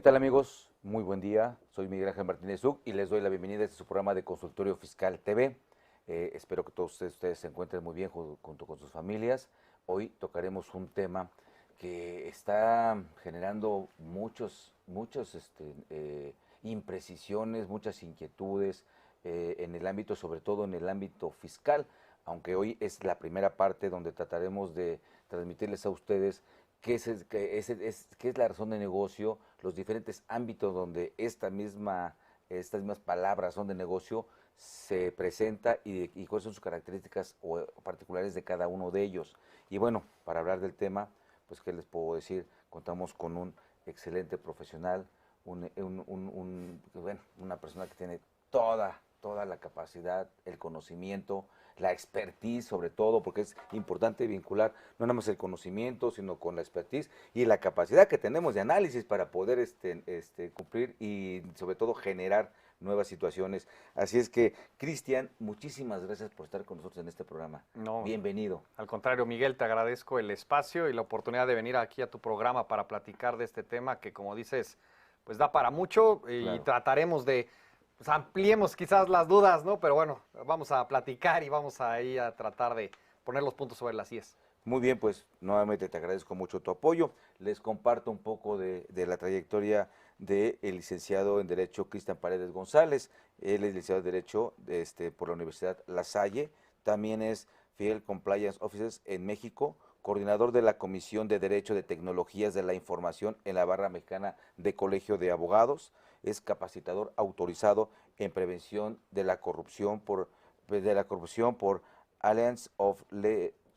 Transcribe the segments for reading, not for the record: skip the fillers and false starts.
tal, amigos? Muy buen día. Soy Miguel Ángel Martínez Uc y les doy la bienvenida a este su programa de Consultorio Fiscal TV. Espero que todos ustedes se encuentren muy bien junto con sus familias. Hoy tocaremos un tema que está generando muchas imprecisiones, muchas inquietudes en el ámbito, sobre todo en el ámbito fiscal, aunque hoy es la primera parte donde trataremos de transmitirles a ustedes qué es la razón de negocio, los diferentes ámbitos donde estas mismas palabras son de negocio se presenta y cuáles son sus características o particulares de cada uno de ellos. Y bueno, para hablar del tema, pues qué les puedo decir, contamos con un excelente profesional, una persona que tiene toda la capacidad, el conocimiento, la expertise sobre todo, porque es importante vincular no nada más el conocimiento, sino con la expertise y la capacidad que tenemos de análisis para poder cumplir y sobre todo generar nuevas situaciones. Así es que, Cristian, muchísimas gracias por estar con nosotros en este programa. No, bienvenido. Al contrario, Miguel, te agradezco el espacio y la oportunidad de venir aquí a tu programa para platicar de este tema que, como dices, pues da para mucho y Claro. trataremos de, pues ampliemos quizás las dudas, ¿no? Pero bueno, vamos a platicar y vamos ahí a tratar de poner los puntos sobre las IES. Muy bien, pues nuevamente te agradezco mucho tu apoyo. Les comparto un poco de la trayectoria del licenciado en Derecho Cristian Paredes González. Él es licenciado en Derecho por la Universidad La Salle. También es Field Compliance Officer en México, coordinador de la Comisión de Derecho de Tecnologías de la Información en la Barra Mexicana de Colegio de Abogados. Es capacitador autorizado en prevención de la corrupción por Alliance of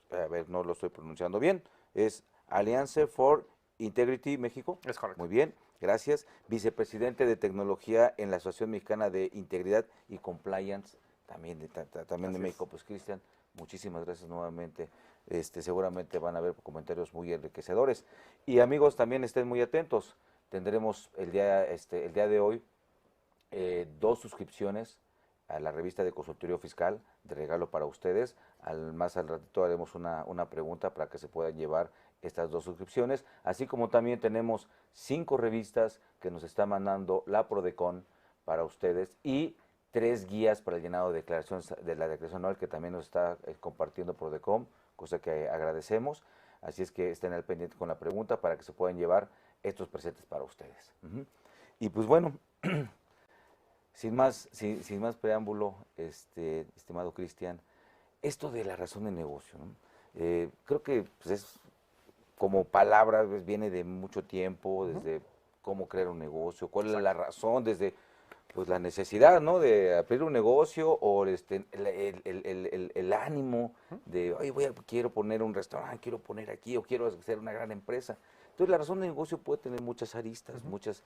a ver, no lo estoy pronunciando bien, es Alliance for Integrity México. Es correcto. Muy bien, gracias. Vicepresidente de Tecnología en la Asociación Mexicana de Integridad y Compliance, también de México. Pues, Cristian, muchísimas gracias nuevamente. Seguramente van a haber comentarios muy enriquecedores. Y amigos, también estén muy atentos. Tendremos el día de hoy 2 suscripciones a la revista de Consultorio Fiscal de regalo para ustedes. Más al ratito haremos una pregunta para que se puedan llevar estas 2 suscripciones, así como también tenemos 5 revistas que nos está mandando la Prodecon para ustedes y 3 guías para el llenado de la declaración anual que también nos está compartiendo Prodecon, cosa que agradecemos. Así es que estén al pendiente con la pregunta para que se puedan llevar estos presentes para ustedes. Y pues bueno, sin más preámbulo, estimado Cristian, esto de la razón de negocio, ¿no? Creo que pues, es como palabra, pues, viene de mucho tiempo, desde cómo crear un negocio, cuál es la razón, desde pues la necesidad, ¿no? De abrir un negocio o el ánimo de, oye, quiero poner un restaurante, quiero poner aquí o quiero hacer una gran empresa. Entonces la razón de negocio puede tener muchas aristas, muchas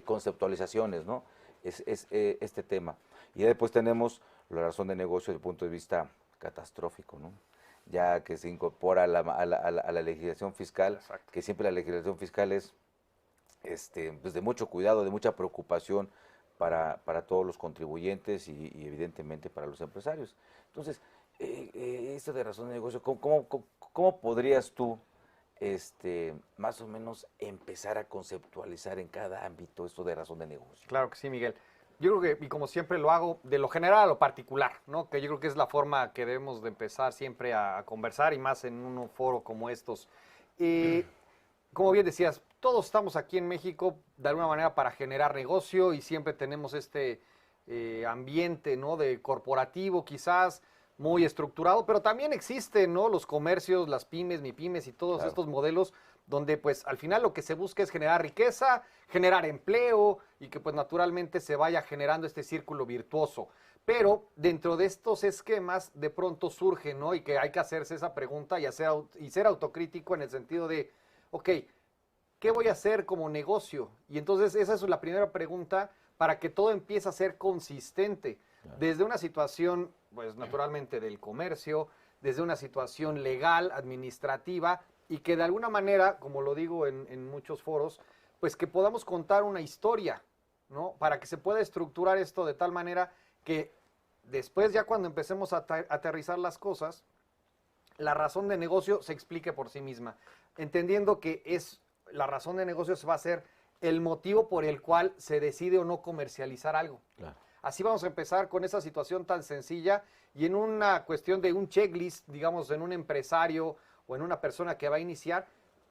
conceptualizaciones, ¿no? Es este tema. Y después tenemos la razón de negocio desde el punto de vista catastrófico, ¿no? Ya que se incorpora a la legislación fiscal. Exacto. Que siempre la legislación fiscal es pues de mucho cuidado, de mucha preocupación para todos los contribuyentes y evidentemente para los empresarios. Entonces, esto de razón de negocio, ¿cómo podrías tú más o menos empezar a conceptualizar en cada ámbito esto de razón de negocio? Claro que sí, Miguel. Yo creo que, y como siempre lo hago, de lo general a lo particular, ¿no? Que yo creo que es la forma que debemos de empezar siempre a conversar y más en un foro como estos. Como bien decías, todos estamos aquí en México de alguna manera para generar negocio y siempre tenemos este ambiente, ¿no? De corporativo quizás, muy estructurado, pero también existen, ¿no? Los comercios, las pymes, MIPYMES y todos Claro. estos modelos donde pues al final lo que se busca es generar riqueza, generar empleo y que pues naturalmente se vaya generando este círculo virtuoso. Pero dentro de estos esquemas de pronto surge, ¿no? Y que hay que hacerse esa pregunta y ser autocrítico en el sentido de, ok, ¿qué voy a hacer como negocio? Y entonces esa es la primera pregunta para que todo empiece a ser consistente. Claro. Desde una situación, pues naturalmente del comercio, desde una situación legal, administrativa, y que de alguna manera, como lo digo en muchos foros, pues que podamos contar una historia, ¿no? Para que se pueda estructurar esto de tal manera que después ya cuando empecemos a aterrizar las cosas, la razón de negocio se explique por sí misma, entendiendo que la razón de negocio va a ser el motivo por el cual se decide o no comercializar algo. Claro. Así vamos a empezar con esa situación tan sencilla y en una cuestión de un checklist, digamos, en un empresario o en una persona que va a iniciar,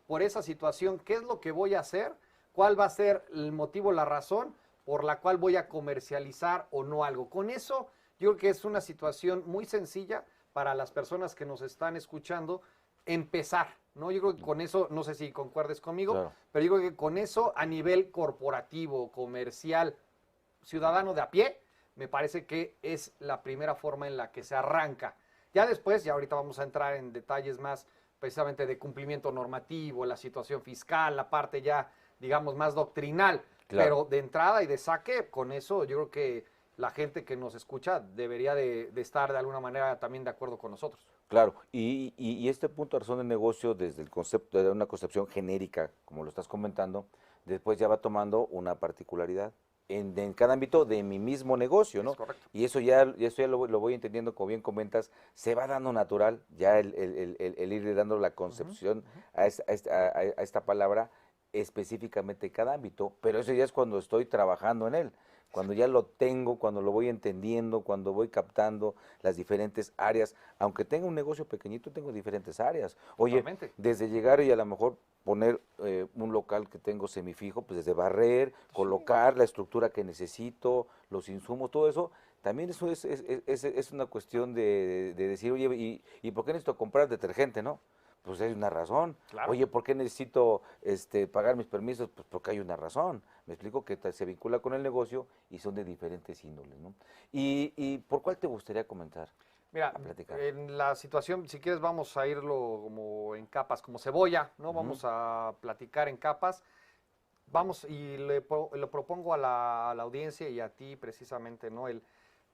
por esa situación, ¿qué es lo que voy a hacer? ¿Cuál va a ser el motivo, la razón por la cual voy a comercializar o no algo? Con eso, yo creo que es una situación muy sencilla para las personas que nos están escuchando empezar, ¿no? Yo creo que con eso, no sé si concuerdes conmigo, Claro. pero yo creo que con eso a nivel corporativo, comercial, ciudadano de a pie, me parece que es la primera forma en la que se arranca. Ya después, ya ahorita vamos a entrar en detalles más precisamente de cumplimiento normativo, la situación fiscal, la parte ya, digamos, más doctrinal. Claro. Pero de entrada y de saque, con eso yo creo que la gente que nos escucha debería de estar de alguna manera también de acuerdo con nosotros. Claro, y este punto de razón de negocio, desde el concepto de una concepción genérica, como lo estás comentando, después ya va tomando una particularidad en cada ámbito de mi mismo negocio, ¿no? Es correcto. Y eso ya lo voy entendiendo, como bien comentas, se va dando natural ya el irle dando la concepción a esta palabra específicamente en cada ámbito, pero eso ya es cuando estoy trabajando en él. Cuando ya lo tengo, cuando lo voy entendiendo, cuando voy captando las diferentes áreas, aunque tenga un negocio pequeñito, tengo diferentes áreas. Oye, Totalmente. desde llegar y a lo mejor poner un local que tengo semifijo, pues desde barrer, colocar la estructura que necesito, los insumos, todo eso, también eso es una cuestión de decir, oye, ¿y por qué necesito comprar detergente, no? Pues hay una razón. Claro. Oye, ¿por qué necesito pagar mis permisos? Pues porque hay una razón. Me explico que se vincula con el negocio y son de diferentes índoles, ¿no? ¿Y por cuál te gustaría comentar? Mira, A platicar. en la situación, si quieres, vamos a irlo como en capas, como cebolla, ¿no? Vamos a platicar en capas. Vamos, y lo propongo a la audiencia y a ti precisamente, ¿no? Yo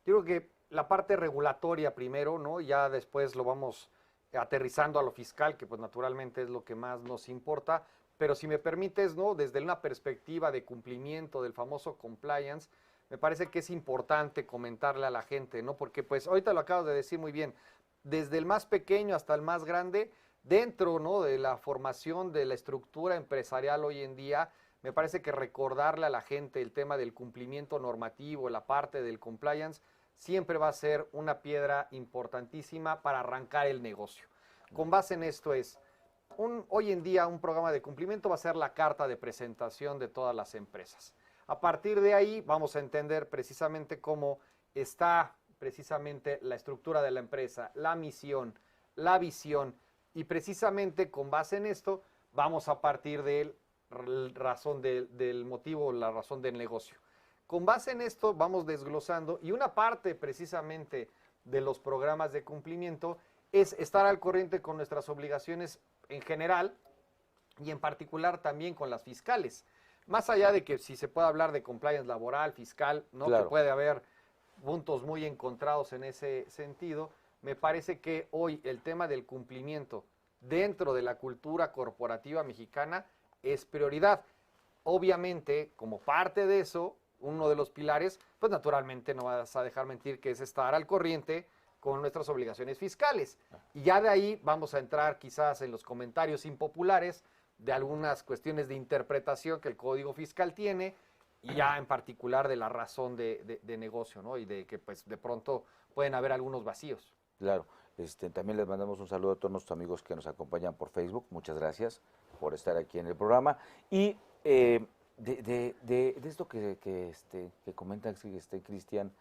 creo que la parte regulatoria primero, ¿no? Ya después lo vamos aterrizando a lo fiscal, que pues naturalmente es lo que más nos importa. Pero si me permites, ¿no? Desde una perspectiva de cumplimiento del famoso compliance, me parece que es importante comentarle a la gente, ¿no? Porque pues ahorita lo acabas de decir muy bien, desde el más pequeño hasta el más grande, dentro, ¿no? De la formación de la estructura empresarial hoy en día, me parece que recordarle a la gente el tema del cumplimiento normativo, la parte del compliance, siempre va a ser una piedra importantísima para arrancar el negocio. Con base en esto hoy en día un programa de cumplimiento va a ser la carta de presentación de todas las empresas. A partir de ahí vamos a entender precisamente cómo está precisamente la estructura de la empresa, la misión, la visión, y precisamente con base en esto vamos a partir del motivo, la razón del negocio. Con base en esto vamos desglosando y una parte precisamente de los programas de cumplimiento es estar al corriente con nuestras obligaciones en general y en particular también con las fiscales. Más allá de que si se puede hablar de compliance laboral, fiscal, ¿no? Claro. Que puede haber puntos muy encontrados en ese sentido, me parece que hoy el tema del cumplimiento dentro de la cultura corporativa mexicana es prioridad. Obviamente, como parte de eso, uno de los pilares, pues naturalmente no vas a dejar mentir que es estar al corriente con nuestras obligaciones fiscales. Y ya de ahí vamos a entrar quizás en los comentarios impopulares de algunas cuestiones de interpretación que el Código Fiscal tiene, y ya en particular de la razón de negocio, ¿no? Y de que pues de pronto pueden haber algunos vacíos. Claro, también les mandamos un saludo a todos nuestros amigos que nos acompañan por Facebook. Muchas gracias por estar aquí en el programa. Y de esto que comenta Cristian,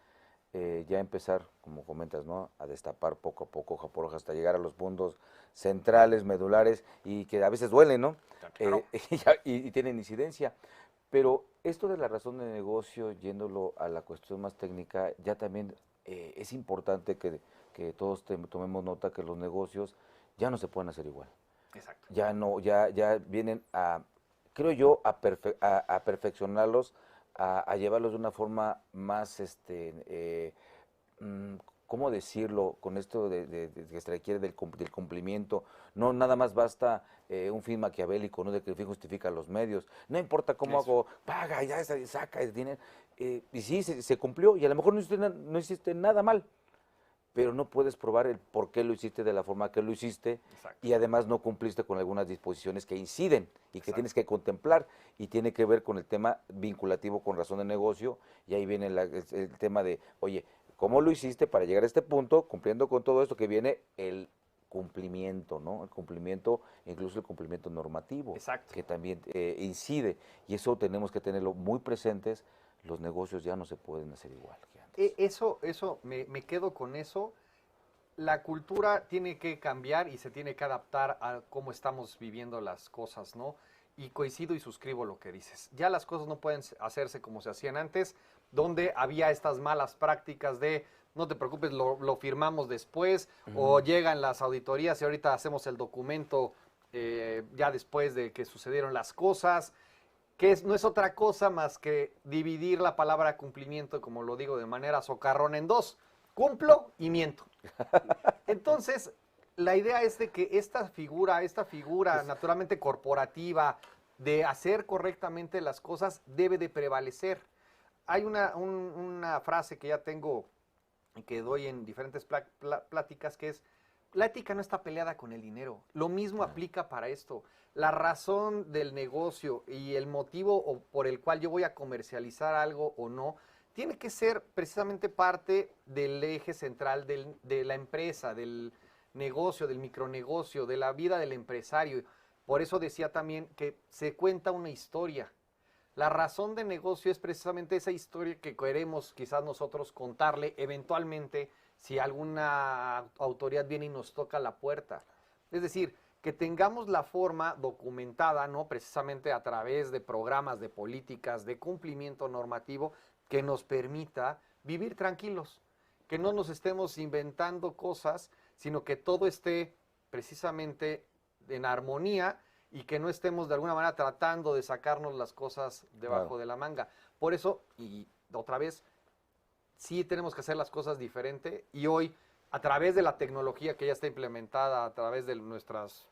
ya empezar, como comentas, ¿no? A destapar poco a poco, hoja por hoja, hasta llegar a los puntos centrales, medulares, y que a veces duelen, ¿no? Claro. Y tienen incidencia. Pero esto de la razón de negocio, yéndolo a la cuestión más técnica, ya también es importante que todos tomemos nota que los negocios ya no se pueden hacer igual. Exacto. Ya no, ya vienen creo yo, a perfeccionarlos, a llevarlos de una forma más, ¿cómo decirlo? Con esto de que se requiere del cumplimiento. No nada más basta un fin maquiavélico, ¿no? De que el fin justifica los medios. No importa cómo hago, paga, ya saca el dinero. Y sí, se cumplió y a lo mejor no hiciste nada mal, pero no puedes probar el por qué lo hiciste de la forma que lo hiciste, Exacto. y además no cumpliste con algunas disposiciones que inciden y que Exacto. tienes que contemplar, y tiene que ver con el tema vinculativo con razón de negocio, y ahí viene el tema de, oye, ¿cómo lo hiciste para llegar a este punto, cumpliendo con todo esto que viene el cumplimiento, ¿no? El cumplimiento, incluso el cumplimiento normativo, Exacto. que también incide, y eso tenemos que tenerlo muy presentes. Los negocios ya no se pueden hacer igual que antes. Eso me quedo con eso. La cultura tiene que cambiar y se tiene que adaptar a cómo estamos viviendo las cosas, ¿no? Y coincido y suscribo lo que dices. Ya las cosas no pueden hacerse como se hacían antes, donde había estas malas prácticas de no te preocupes, lo firmamos después, o llegan las auditorías y ahorita hacemos el documento ya después de que sucedieron las cosas, que no es otra cosa más que dividir la palabra cumplimiento, como lo digo de manera socarrona, en dos: cumplo y miento. Entonces, la idea es de que esta figura naturalmente corporativa, de hacer correctamente las cosas, debe de prevalecer. Hay una frase que ya tengo, que doy en diferentes pláticas, que es: la ética no está peleada con el dinero. Lo mismo aplica para esto. La razón del negocio y el motivo por el cual yo voy a comercializar algo o no, tiene que ser precisamente parte del eje central de la empresa, del negocio, del micronegocio, de la vida del empresario. Por eso decía también que se cuenta una historia. La razón de negocio es precisamente esa historia que queremos quizás nosotros contarle eventualmente si alguna autoridad viene y nos toca la puerta. Es decir, que tengamos la forma documentada, ¿no? Precisamente a través de programas, de políticas, de cumplimiento normativo, que nos permita vivir tranquilos, que no nos estemos inventando cosas, sino que todo esté precisamente en armonía y que no estemos de alguna manera tratando de sacarnos las cosas debajo de la manga. Por eso, y otra vez, sí tenemos que hacer las cosas diferente, y hoy, a través de la tecnología que ya está implementada, a través de nuestros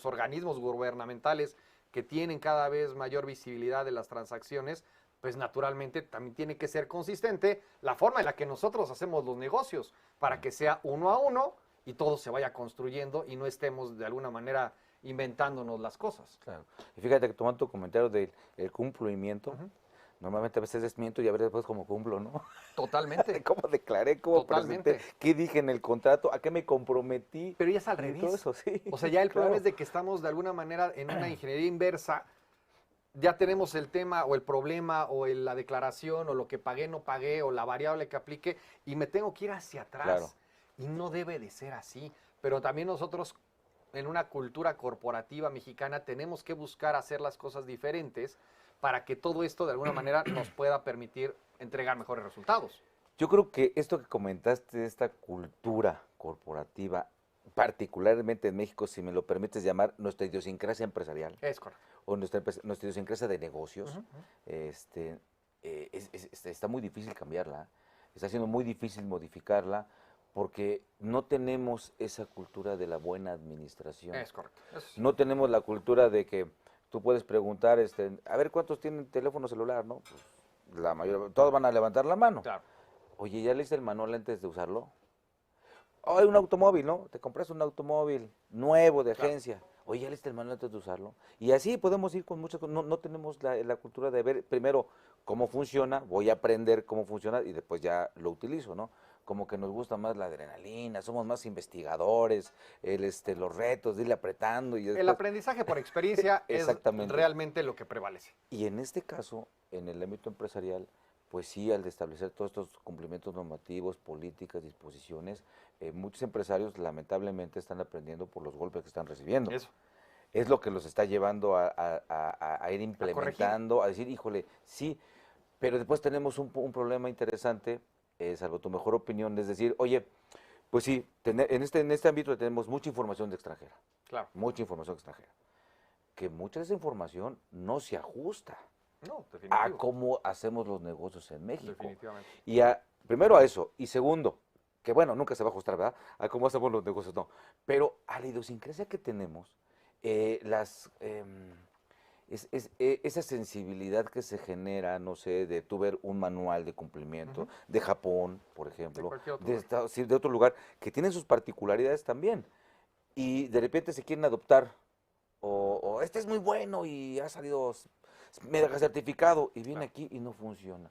organismos gubernamentales que tienen cada vez mayor visibilidad de las transacciones, pues naturalmente también tiene que ser consistente la forma en la que nosotros hacemos los negocios, para que sea uno a uno y todo se vaya construyendo y no estemos de alguna manera inventándonos las cosas. Claro. Y fíjate que tomando tu comentario del cumplimiento, normalmente a veces desmiento y a ver después cómo cumplo, ¿no? Totalmente. ¿Cómo declaré? ¿Cómo Totalmente. presenté? ¿Qué dije en el contrato? ¿A qué me comprometí? Pero ya es al Y revés. todo eso, sí. O sea, ya el problema Claro. es de que estamos de alguna manera en una ingeniería inversa. Ya tenemos el tema o el problema o la declaración o lo que pagué, no pagué, o la variable que aplique, y me tengo que ir hacia atrás. Claro. Y no debe de ser así. Pero también nosotros, en una cultura corporativa mexicana, tenemos que buscar hacer las cosas diferentes para que todo esto de alguna manera nos pueda permitir entregar mejores resultados. Yo creo que esto que comentaste de esta cultura corporativa, particularmente en México, si me lo permites llamar, nuestra idiosincrasia empresarial, Es correcto. o nuestra idiosincrasia de negocios, está muy difícil cambiarla, está siendo muy difícil modificarla, porque no tenemos esa cultura de la buena administración. Es correcto. No tenemos la cultura de que tú puedes preguntar, a ver cuántos tienen teléfono celular, ¿no? Pues la mayoría, todos van a levantar la mano. Claro. Oye, ¿ya leíste el manual antes de usarlo? Oh, hay un automóvil, ¿no? Te compras un automóvil nuevo de agencia. Oye, ¿ya leíste el manual antes de usarlo? Y así podemos ir con muchas cosas. No tenemos la cultura de ver primero cómo funciona, voy a aprender cómo funciona y después ya lo utilizo, ¿no? Como que nos gusta más la adrenalina, somos más investigadores, los retos, de irle apretando. Y El aprendizaje por experiencia es realmente lo que prevalece. Y en este caso, en el ámbito empresarial, pues sí, al establecer todos estos cumplimientos normativos, políticas, disposiciones, muchos empresarios lamentablemente están aprendiendo por los golpes que están recibiendo. Eso. Es lo que los está llevando a ir implementando, a decir, híjole, sí, pero después tenemos un problema interesante, salvo tu mejor opinión, es decir, oye, pues sí, en este ámbito tenemos mucha información de extranjera. Claro. Mucha información extranjera. Que mucha de esa información no se ajusta. No, definitivo. A cómo hacemos los negocios en México. Definitivamente. Y primero a eso, y segundo, que bueno, nunca se va a ajustar, ¿verdad? A cómo hacemos los negocios, no. Pero a la idiosincrasia que tenemos, esa sensibilidad que se genera, no sé, de tú ver un manual de cumplimiento, de Japón, por ejemplo, sí, de otro lugar, que tienen sus particularidades también, y de repente se quieren adoptar, o este es muy bueno y ha salido mega certificado, y viene aquí y no funciona.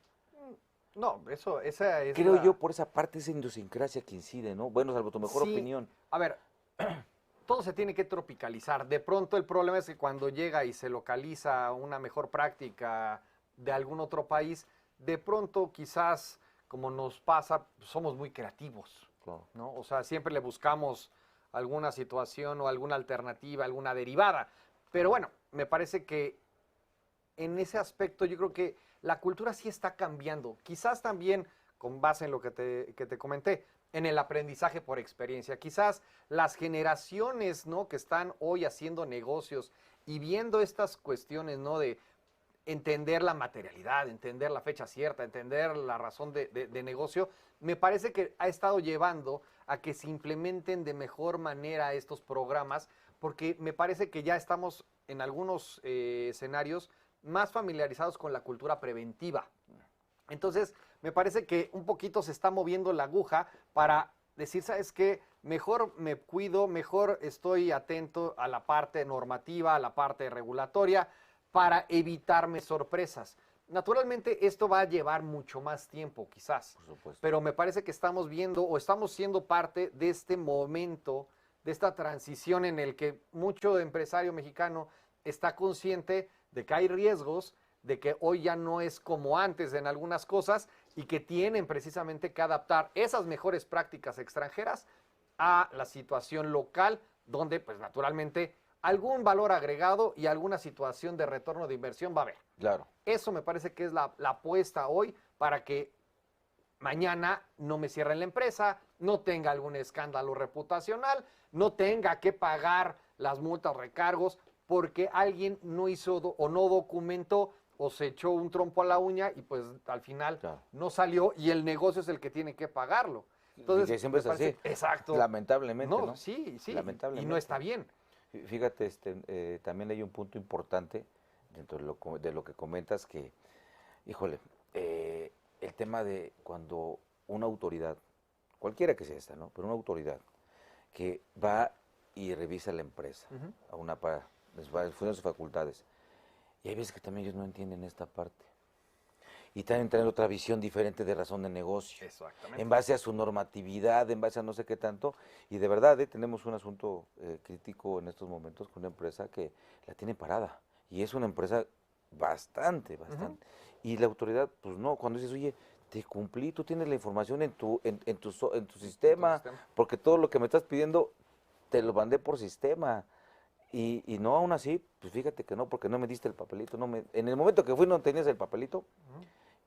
No, esa es Creo yo por esa parte, esa idiosincrasia que incide, ¿no? Bueno, salvo tu mejor Sí, opinión. a ver, todo se tiene que tropicalizar. De pronto el problema es que cuando llega y se localiza una mejor práctica de algún otro país, de pronto quizás, como nos pasa, somos muy creativos, Claro. ¿no? O sea, siempre le buscamos alguna situación o alguna alternativa, alguna derivada. Pero bueno, me parece que en ese aspecto yo creo que la cultura sí está cambiando. Quizás también con base en lo que te comenté, en el aprendizaje por experiencia. Quizás las generaciones, ¿no?, que están hoy haciendo negocios y viendo estas cuestiones, ¿no?, de entender la materialidad, entender la fecha cierta, entender la razón de negocio, me parece que ha estado llevando a que se implementen de mejor manera estos programas, porque me parece que ya estamos en algunos escenarios más familiarizados con la cultura preventiva. Entonces, me parece que un poquito se está moviendo la aguja para decir, ¿sabes qué? Mejor me cuido, mejor estoy atento a la parte normativa, a la parte regulatoria, para evitarme sorpresas. Naturalmente, esto va a llevar mucho más tiempo, quizás. Por supuesto. Pero me parece que estamos viendo o estamos siendo parte de este momento, de esta transición en el que mucho empresario mexicano está consciente de que hay riesgos, de que hoy ya no es como antes en algunas cosas y que tienen precisamente que adaptar esas mejores prácticas extranjeras a la situación local, donde pues naturalmente algún valor agregado y alguna situación de retorno de inversión va a haber. Claro. Eso me parece que es la apuesta hoy para que mañana no me cierren la empresa, no tenga algún escándalo reputacional, no tenga que pagar las multas, recargos, porque alguien no hizo o no documentó o se echó un trompo a la uña y pues al final no salió y el negocio es el que tiene que pagarlo. Entonces, y que siempre es así. Exacto. Lamentablemente, ¿no? Sí, sí. Lamentablemente. Y no está bien. Fíjate, también hay un punto importante dentro de lo que comentas que, híjole, el tema de cuando una autoridad, cualquiera que sea esta, ¿no? Pero una autoridad que va y revisa la empresa, a una para, les va a sus facultades, y hay veces que también ellos no entienden esta parte. Y también traen otra visión diferente de razón de negocio. Exactamente. En base a su normatividad, en base a no sé qué tanto. Y de verdad, tenemos un asunto crítico en estos momentos con una empresa que la tiene parada. Y es una empresa bastante. Y la autoridad, pues no, cuando dices, oye, te cumplí, tú tienes la información en tu sistema, porque todo lo que me estás pidiendo te lo mandé por sistema. Y no, aún así, pues fíjate que no, porque no me diste el papelito. En el momento que fui no tenías el papelito.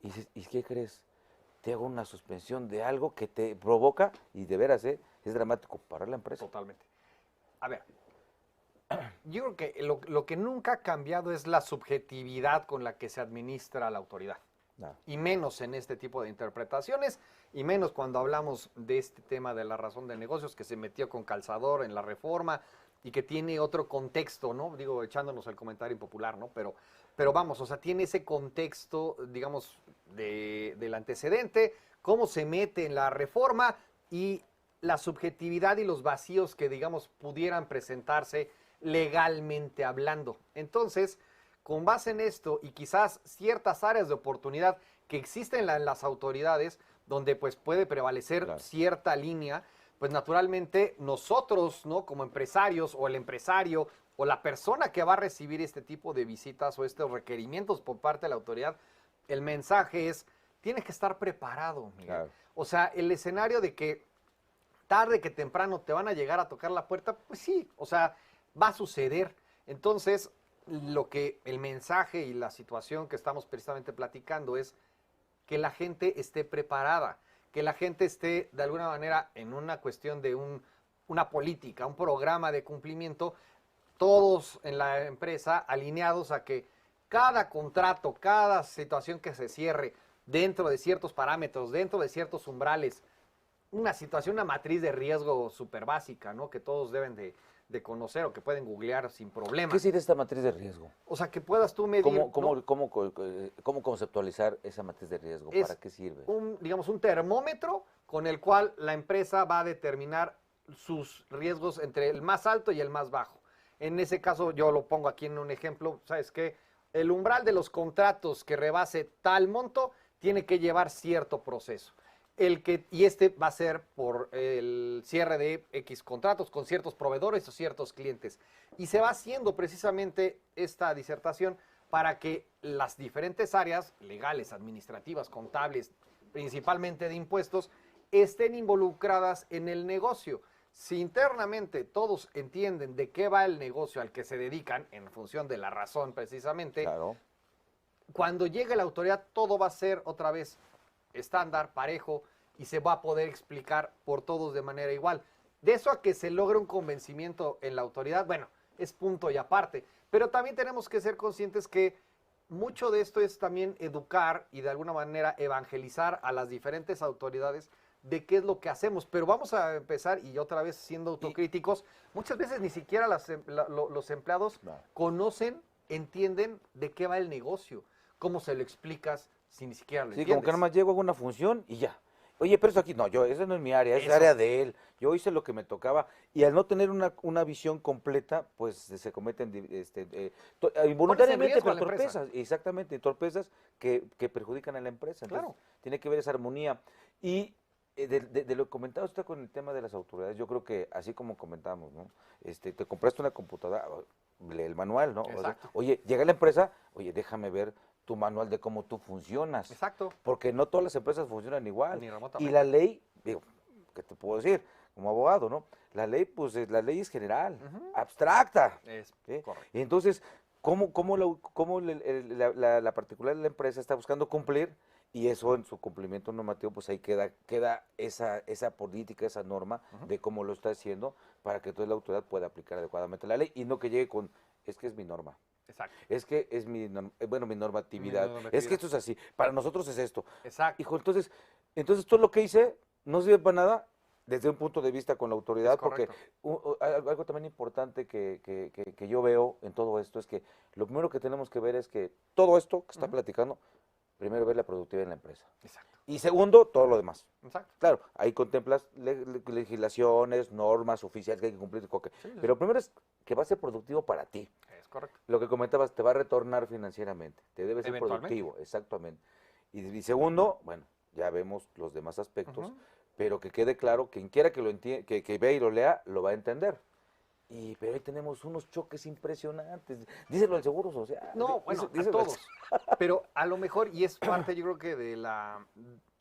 Y dices, ¿y qué crees? Te hago una suspensión de algo que te provoca, y de veras, es dramático para la empresa. Totalmente. A ver, yo creo que lo que nunca ha cambiado es la subjetividad con la que se administra la autoridad. Y menos en este tipo de interpretaciones, y menos cuando hablamos de este tema de la razón de negocios que se metió con calzador en la reforma y que tiene otro contexto, ¿no? Digo, echándonos el comentario impopular, ¿no? Pero vamos, o sea, tiene ese contexto, digamos, del antecedente, cómo se mete en la reforma y la subjetividad y los vacíos que, digamos, pudieran presentarse legalmente hablando. Entonces, con base en esto y quizás ciertas áreas de oportunidad que existen en las autoridades, donde pues puede prevalecer cierta línea, pues naturalmente nosotros, ¿no?, como empresarios o el empresario o la persona que va a recibir este tipo de visitas o estos requerimientos por parte de la autoridad, el mensaje es, tienes que estar preparado, Miguel. O sea, el escenario de que tarde que temprano te van a llegar a tocar la puerta, pues sí, o sea, va a suceder. Entonces, el mensaje y la situación que estamos precisamente platicando es que la gente esté preparada, que la gente esté de alguna manera en una cuestión de una política, un programa de cumplimiento, todos en la empresa alineados a que cada contrato, cada situación que se cierre dentro de ciertos parámetros, dentro de ciertos umbrales, una situación, una matriz de riesgo súper básica, ¿no?, que todos deben de de conocer o que pueden googlear sin problema. ¿Qué sería esta matriz de riesgo? O sea, que puedas tú medir. ¿Cómo conceptualizar esa matriz de riesgo? Es ¿Para qué sirve? digamos, un termómetro con el cual la empresa va a determinar sus riesgos entre el más alto y el más bajo. En ese caso, yo lo pongo aquí en un ejemplo, ¿sabes qué? El umbral de los contratos que rebase tal monto tiene que llevar cierto proceso. Y este va a ser por el cierre de X contratos con ciertos proveedores o ciertos clientes. Y se va haciendo precisamente esta disertación para que las diferentes áreas legales, administrativas, contables, principalmente de impuestos, estén involucradas en el negocio. Si internamente todos entienden de qué va el negocio al que se dedican, en función de la razón precisamente, Claro. cuando llegue la autoridad todo va a ser otra vez estándar, parejo, y se va a poder explicar por todos de manera igual. De eso a que se logre un convencimiento en la autoridad, bueno, es punto y aparte. Pero también tenemos que ser conscientes que mucho de esto es también educar y de alguna manera evangelizar a las diferentes autoridades de qué es lo que hacemos. Pero vamos a empezar, y otra vez siendo autocríticos, muchas veces ni siquiera los empleados conocen, entienden de qué va el negocio. ¿Cómo se lo explicas si ni siquiera lo Sí, entiendes? como que nada más llego a una función y ya. Oye, pero eso aquí, no, esa no es mi área, es Eso. el área de él. Yo hice lo que me tocaba. Y al no tener una visión completa, pues se cometen involuntariamente, riesgo a pero la empresa. torpezas, exactamente, torpezas que perjudican a la empresa. Entonces, Claro. tiene que ver esa armonía. Y de lo que comentaba usted con el tema de las autoridades, yo creo que así como comentábamos, ¿no? Te compraste una computadora, lee el manual, ¿no? O sea, Exacto. oye, llega a la empresa, oye, déjame ver tu manual de cómo tú funcionas. Exacto. Porque no todas las empresas funcionan igual. Ni Y remotamente. la ley, digo, ¿qué te puedo decir? Como abogado, ¿no? La ley, pues, la ley es general, abstracta. Es ¿Sí? correcto. Y entonces, ¿cómo la particular de la empresa está buscando cumplir? Y eso en su cumplimiento normativo, pues ahí queda esa política, esa norma de cómo lo está haciendo para que toda la autoridad pueda aplicar adecuadamente la ley y no que llegue con, es que es mi norma. Exacto. Es que es mi normatividad. Mi normatividad. Es que esto es así. Para nosotros es esto. Exacto. Hijo, entonces todo lo que hice no sirve para nada desde un punto de vista con la autoridad, Es porque correcto. algo también importante que yo veo en todo esto es que lo primero que tenemos que ver es que todo esto que está platicando, primero ver la productividad en la empresa. Exacto. Y segundo, todo lo demás. Exacto. Claro, ahí contemplas legislaciones, normas oficiales que hay que cumplir, Sí, sí, pero primero es que va a ser productivo para ti. Es correcto. Lo que comentabas, te va a retornar financieramente, te debe ser Eventualmente. productivo, exactamente. Y segundo, bueno, ya vemos los demás aspectos, pero que quede claro, quien quiera que lo que vea y lo lea, lo va a entender. Pero ahí tenemos unos choques impresionantes. Díselo al Seguro Social. No, bueno, díselo a al- todos. Pero a lo mejor, y es parte yo creo que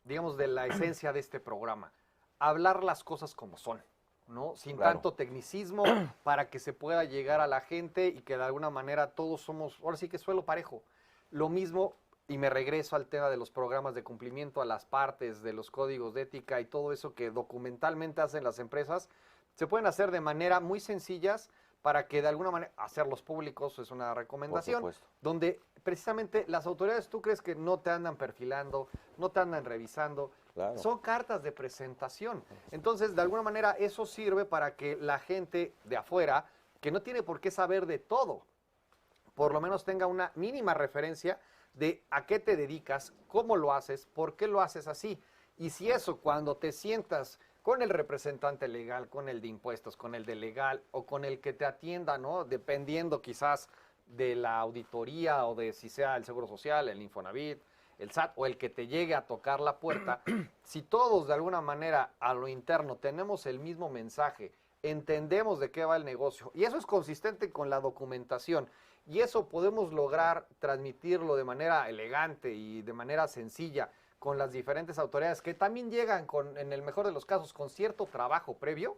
digamos, de la esencia de este programa, hablar las cosas como son, ¿no? Sin Claro. tanto tecnicismo, para que se pueda llegar a la gente y que de alguna manera todos somos, ahora sí que suelo parejo. Lo mismo, y me regreso al tema de los programas de cumplimiento, a las partes de los códigos de ética y todo eso que documentalmente hacen las empresas, se pueden hacer de manera muy sencillas para que de alguna manera hacerlos públicos es una recomendación, supuesto. donde precisamente las autoridades, tú crees que no te andan perfilando, no te andan revisando, Claro. son cartas de presentación. Entonces, de alguna manera, eso sirve para que la gente de afuera, que no tiene por qué saber de todo, por lo menos tenga una mínima referencia de a qué te dedicas, cómo lo haces, por qué lo haces así. Y si eso, cuando te sientas con el representante legal, con el de impuestos, con el de legal o con el que te atienda, ¿no? Dependiendo quizás de la auditoría o de si sea el Seguro Social, el Infonavit, el SAT o el que te llegue a tocar la puerta, si todos de alguna manera a lo interno tenemos el mismo mensaje, entendemos de qué va el negocio y eso es consistente con la documentación y eso podemos lograr transmitirlo de manera elegante y de manera sencilla con las diferentes autoridades que también llegan con, en el mejor de los casos, con cierto trabajo previo,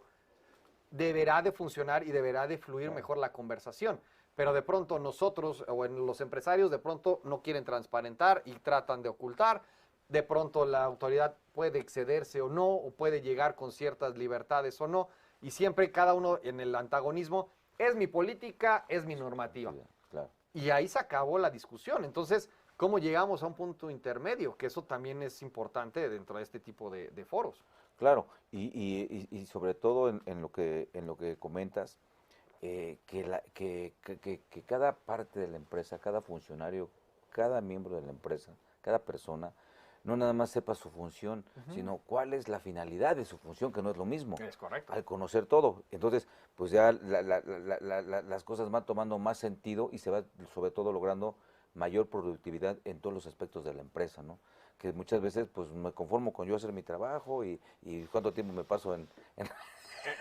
deberá de funcionar y deberá de fluir mejor la conversación. Pero de pronto nosotros o en los empresarios de pronto no quieren transparentar y tratan de ocultar. De pronto la autoridad puede excederse o no, o puede llegar con ciertas libertades o no. Y siempre cada uno en el antagonismo, es mi política, es mi normativa. Claro. Y ahí se acabó la discusión. Entonces, ¿cómo llegamos a un punto intermedio? Que eso también es importante dentro de este tipo de foros. Claro, y sobre todo en lo que comentas, que cada parte de la empresa, cada funcionario, cada miembro de la empresa, cada persona, no nada más sepa su función, sino cuál es la finalidad de su función, que no es lo mismo. Es correcto. Al conocer todo. Entonces, pues ya las cosas van tomando más sentido y se va sobre todo logrando mayor productividad en todos los aspectos de la empresa, ¿no? Que muchas veces pues me conformo con yo hacer mi trabajo y cuánto tiempo me paso en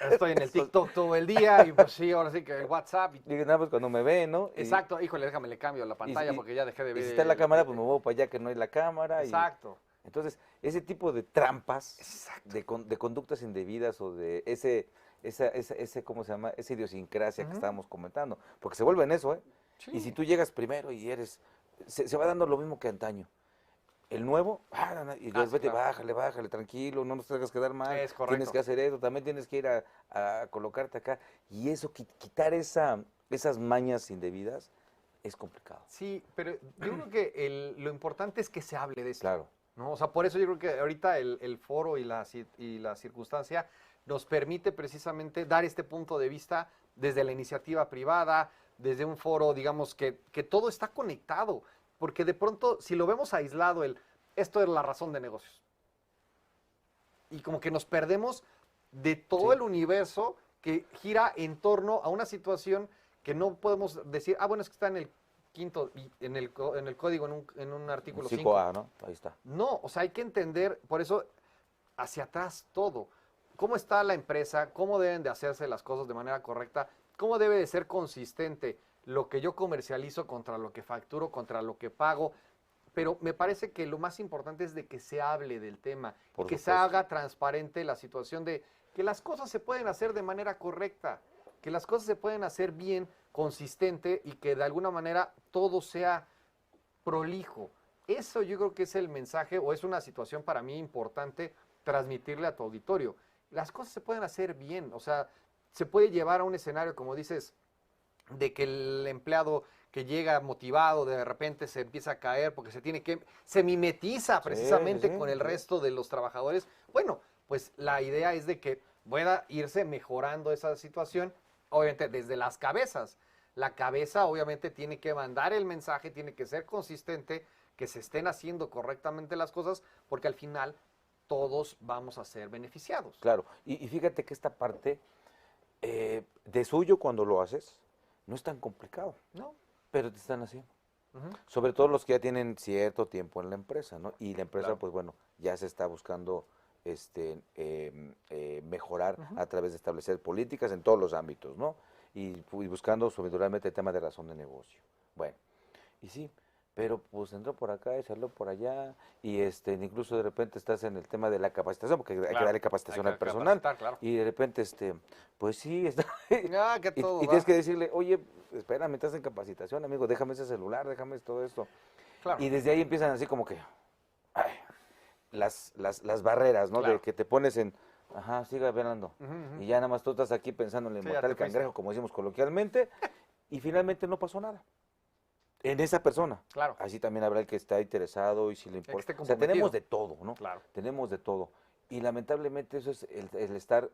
Estoy en el TikTok todo el día y pues sí, ahora sí que el WhatsApp. digo, nada más cuando me ven, ¿no? Exacto, híjole, déjame le cambio la pantalla porque ya dejé de Y ver. si está la cámara, pues me muevo para allá que no hay la cámara. Exacto. Entonces, ese tipo de trampas, Exacto. de conductas indebidas o de ese ¿cómo se llama? Esa idiosincrasia que estábamos comentando, porque se vuelve en eso, ¿eh? Sí. Y si tú llegas primero y se va dando lo mismo que antaño. El nuevo, y de repente claro. bájale, tranquilo, no nos tengas que dar mal, Es correcto. tienes que hacer eso, también tienes que ir a colocarte acá. Y eso, quitar esas mañas indebidas es complicado. Sí, pero yo creo que lo importante es que se hable de esto. Claro. ¿No? O sea, por eso yo creo que ahorita el foro y la circunstancia nos permite precisamente dar este punto de vista desde la iniciativa privada, desde un foro, digamos, que todo está conectado. Porque de pronto, si lo vemos aislado, esto es la razón de negocios. Y como que nos perdemos de todo el universo que gira en torno a una situación que no podemos decir, bueno, es que está en el quinto, en el código, en un artículo 5. 5A, ¿no? Ahí está. No, o sea, hay que entender, por eso, hacia atrás todo. ¿Cómo está la empresa? ¿Cómo deben de hacerse las cosas de manera correcta? ¿Cómo debe de ser consistente lo que yo comercializo contra lo que facturo, contra lo que pago? Pero me parece que lo más importante es de que se hable del tema y que se haga transparente la situación de que las cosas se pueden hacer de manera correcta, que las cosas se pueden hacer bien, consistente y que de alguna manera todo sea prolijo. Eso yo creo que es el mensaje o es una situación para mí importante transmitirle a tu auditorio. Las cosas se pueden hacer bien, o sea, se puede llevar a un escenario, como dices, de que el empleado que llega motivado de repente se empieza a caer porque se mimetiza precisamente con el resto de los trabajadores. Bueno, pues la idea es de que pueda irse mejorando esa situación, obviamente desde las cabezas. La cabeza obviamente tiene que mandar el mensaje, tiene que ser consistente, que se estén haciendo correctamente las cosas, porque al final todos vamos a ser beneficiados. Claro, y fíjate que esta parte de suyo cuando lo haces no es tan complicado, ¿No? pero te están haciendo. Sobre todo los que ya tienen cierto tiempo en la empresa, ¿no? Y la empresa, pues bueno, ya se está buscando mejorar a través de establecer políticas en todos los ámbitos, ¿no? Y buscando solamente el tema de razón de negocio. Bueno, y sí, pero pues entró por acá y salió por allá, y incluso de repente estás en el tema de la capacitación, porque hay que darle capacitación al personal, claro. y de repente, pues sí, Que todo y tienes que decirle, oye, espérame, estás en capacitación, amigo, déjame ese celular, déjame todo esto. Claro. Y desde ahí empiezan así como que, las barreras, ¿no? Claro. De que te pones siga hablando. Y ya nada más tú estás aquí pensando en el matar el cangrejo, como decimos coloquialmente, y finalmente no pasó nada. En esa persona. Claro. Así también habrá el que está interesado y si le importa. O sea, tenemos de todo, ¿no? Claro. Tenemos de todo. Y lamentablemente eso es el estar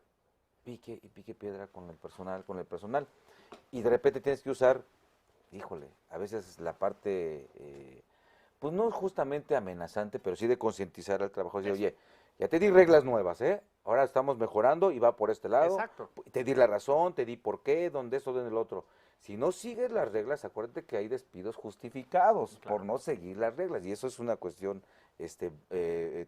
pique y pique piedra con el personal. Y de repente tienes que usar, híjole, a veces la parte, pues no justamente amenazante, pero sí de concientizar al trabajador. Decir, oye, ya te di reglas nuevas, ¿eh? Ahora estamos mejorando y va por este lado. Exacto. Te di la razón, te di por qué, dónde esto, dónde el otro. Si no sigues las reglas, acuérdate que hay despidos justificados por no seguir las reglas. Y eso es una cuestión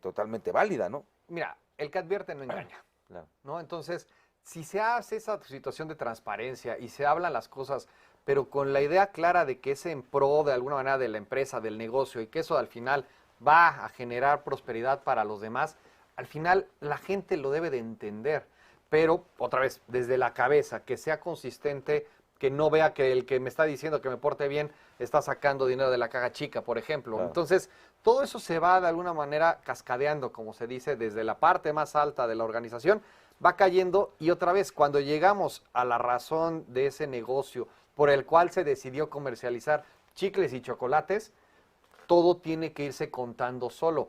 totalmente válida, ¿no? Mira, el que advierte no engaña. Claro. ¿No? Entonces, si se hace esa situación de transparencia y se hablan las cosas, pero con la idea clara de que es en pro de alguna manera de la empresa, del negocio, y que eso al final va a generar prosperidad para los demás, al final la gente lo debe de entender. Pero, otra vez, desde la cabeza, que sea consistente, que no vea que el que me está diciendo que me porte bien está sacando dinero de la caja chica, por ejemplo. Claro. Entonces, todo eso se va de alguna manera cascadeando, como se dice, desde la parte más alta de la organización, va cayendo y otra vez, cuando llegamos a la razón de ese negocio por el cual se decidió comercializar chicles y chocolates, todo tiene que irse contando solo.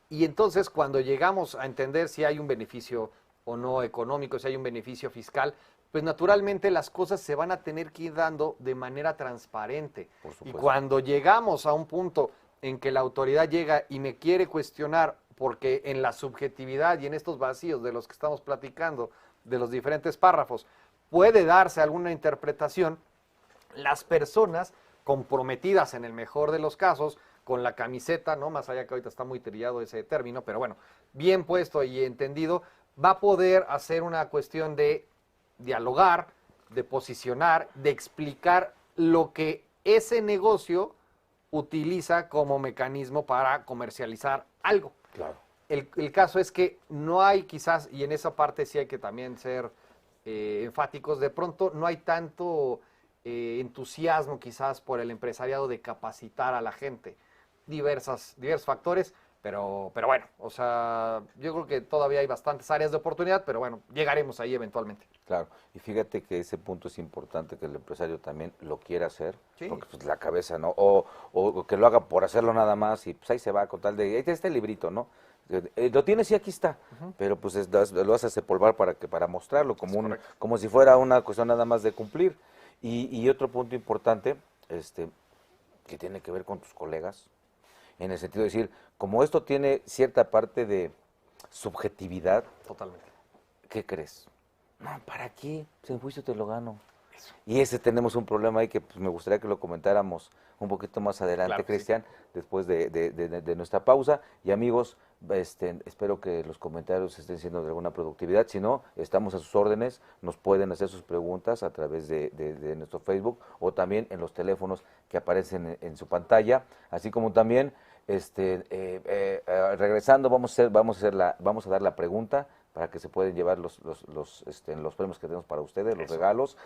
Y entonces, cuando llegamos a entender si hay un beneficio o no económico, si hay un beneficio fiscal, pues naturalmente las cosas se van a tener que ir dando de manera transparente. Por Y supuesto. cuando llegamos a un punto en que la autoridad llega y me quiere cuestionar, porque en la subjetividad y en estos vacíos de los que estamos platicando, de los diferentes párrafos, puede darse alguna interpretación, las personas comprometidas en el mejor de los casos, con la camiseta, ¿no? Más allá que ahorita está muy trillado ese término, pero bueno, bien puesto y entendido, va a poder hacer una cuestión de dialogar, de posicionar, de explicar lo que ese negocio utiliza como mecanismo para comercializar algo. Claro. El caso es que no hay quizás, y en esa parte sí hay que también ser enfáticos, de pronto no hay tanto entusiasmo quizás por el empresariado de capacitar a la gente. Diversos factores, pero bueno, o sea, yo creo que todavía hay bastantes áreas de oportunidad, pero bueno, llegaremos ahí eventualmente. Claro, y fíjate que ese punto es importante, que el empresario también lo quiera hacer, Sí. porque pues la cabeza, ¿no? O que lo haga por hacerlo nada más y pues ahí se va con tal de, ahí está este librito, ¿no? Lo tienes y aquí está, pero pues lo haces polvar para mostrarlo, como si fuera una cuestión nada más de cumplir. Y otro punto importante, que tiene que ver con tus colegas, en el sentido de decir, como esto tiene cierta parte de subjetividad, Totalmente. ¿qué crees? No, ¿para qué? Pues en juicio te lo gano. Eso. Y ese tenemos un problema ahí que pues, me gustaría que lo comentáramos un poquito más adelante, Claro que Cristian, después de nuestra pausa. Y amigos, espero que los comentarios estén siendo de alguna productividad. Si no, estamos a sus órdenes. Nos pueden hacer sus preguntas a través de nuestro Facebook o también en los teléfonos que aparecen en su pantalla. Así como también, regresando, vamos a dar la pregunta para que se pueden llevar los premios que tenemos para ustedes, los regalos.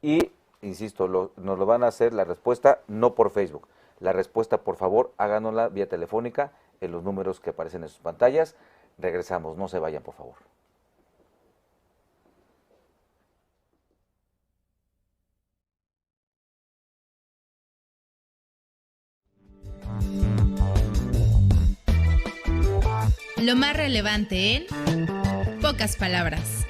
Y, insisto, nos lo van a hacer la respuesta no por Facebook. La respuesta, por favor, háganosla vía telefónica en los números que aparecen en sus pantallas. Regresamos, no se vayan, por favor. Lo más relevante en pocas palabras.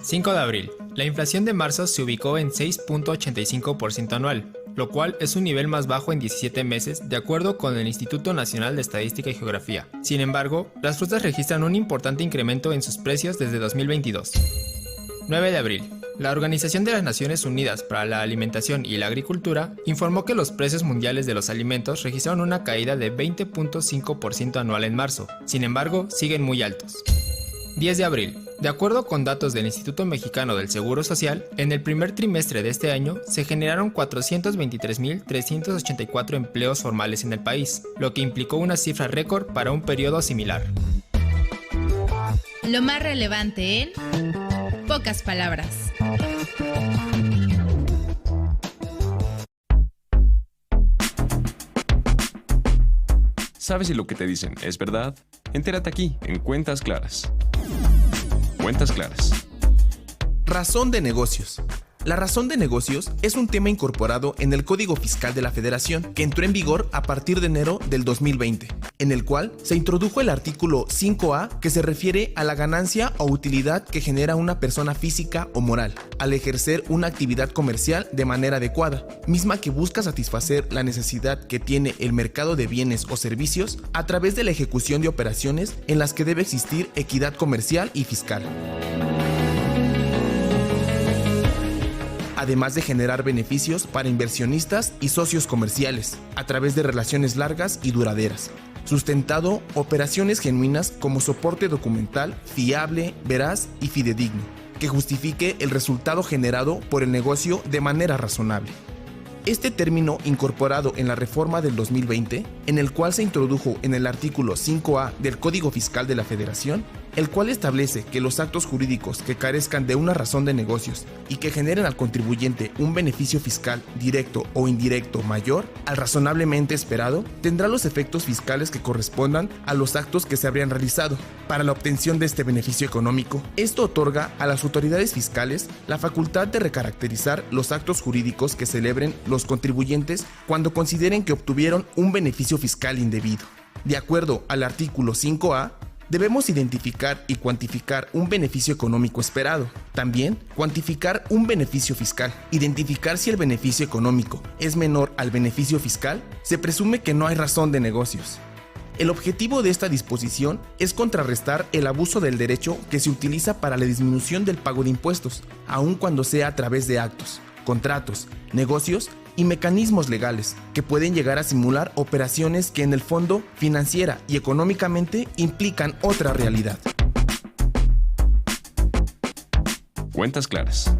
5 de abril. La inflación de marzo se ubicó en 6.85% anual, lo cual es un nivel más bajo en 17 meses, de acuerdo con el Instituto Nacional de Estadística y Geografía. Sin embargo, las frutas registran un importante incremento en sus precios desde 2022. 9 de abril. La Organización de las Naciones Unidas para la Alimentación y la Agricultura informó que los precios mundiales de los alimentos registraron una caída de 20.5% anual en marzo. Sin embargo, siguen muy altos. 10 de abril. De acuerdo con datos del Instituto Mexicano del Seguro Social, en el primer trimestre de este año se generaron 423.384 empleos formales en el país, lo que implicó una cifra récord para un periodo similar. Lo más relevante en pocas palabras. ¿Sabes si lo que te dicen es verdad? Entérate aquí, en Cuentas Claras. Cuentas Claras. Razón de negocios. La razón de negocios es un tema incorporado en el Código Fiscal de la Federación, que entró en vigor a partir de enero del 2020, en el cual se introdujo el artículo 5A, que se refiere a la ganancia o utilidad que genera una persona física o moral al ejercer una actividad comercial de manera adecuada, misma que busca satisfacer la necesidad que tiene el mercado de bienes o servicios a través de la ejecución de operaciones en las que debe existir equidad comercial y fiscal, además de generar beneficios para inversionistas y socios comerciales, a través de relaciones largas y duraderas, sustentado operaciones genuinas como soporte documental, fiable, veraz y fidedigno, que justifique el resultado generado por el negocio de manera razonable. Este término, incorporado en la reforma del 2020, en el cual se introdujo en el artículo 5A del Código Fiscal de la Federación, el cual establece que los actos jurídicos que carezcan de una razón de negocios y que generen al contribuyente un beneficio fiscal directo o indirecto mayor al razonablemente esperado, tendrá los efectos fiscales que correspondan a los actos que se habrían realizado. Para la obtención de este beneficio económico, esto otorga a las autoridades fiscales la facultad de recaracterizar los actos jurídicos que celebren los contribuyentes cuando consideren que obtuvieron un beneficio fiscal indebido. De acuerdo al artículo 5A, debemos identificar y cuantificar un beneficio económico esperado. También, cuantificar un beneficio fiscal. Identificar si el beneficio económico es menor al beneficio fiscal, se presume que no hay razón de negocios. El objetivo de esta disposición es contrarrestar el abuso del derecho que se utiliza para la disminución del pago de impuestos, aun cuando sea a través de actos, contratos, negocios y mecanismos legales que pueden llegar a simular operaciones que en el fondo, financiera y económicamente, implican otra realidad. Cuentas claras.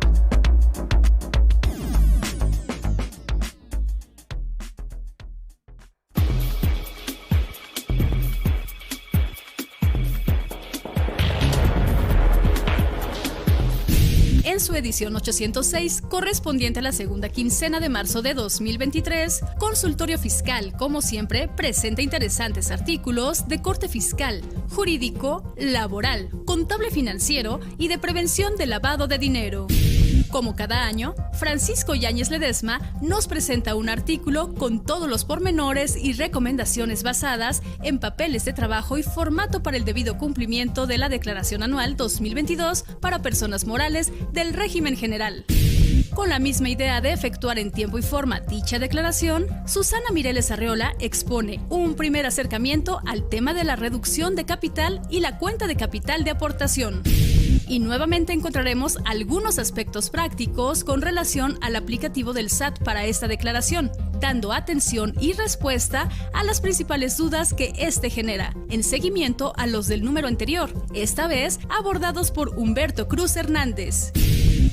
En su edición 806, correspondiente a la segunda quincena de marzo de 2023, Consultorio Fiscal, como siempre, presenta interesantes artículos de corte fiscal, jurídico, laboral, contable financiero y de prevención del lavado de dinero. Como cada año, Francisco Yáñez Ledesma nos presenta un artículo con todos los pormenores y recomendaciones basadas en papeles de trabajo y formato para el debido cumplimiento de la Declaración Anual 2022 para personas morales del régimen general. Con la misma idea de efectuar en tiempo y forma dicha declaración, Susana Mireles Arreola expone un primer acercamiento al tema de la reducción de capital y la cuenta de capital de aportación. Y nuevamente encontraremos algunos aspectos prácticos con relación al aplicativo del SAT para esta declaración, dando atención y respuesta a las principales dudas que este genera, en seguimiento a los del número anterior, esta vez abordados por Humberto Cruz Hernández.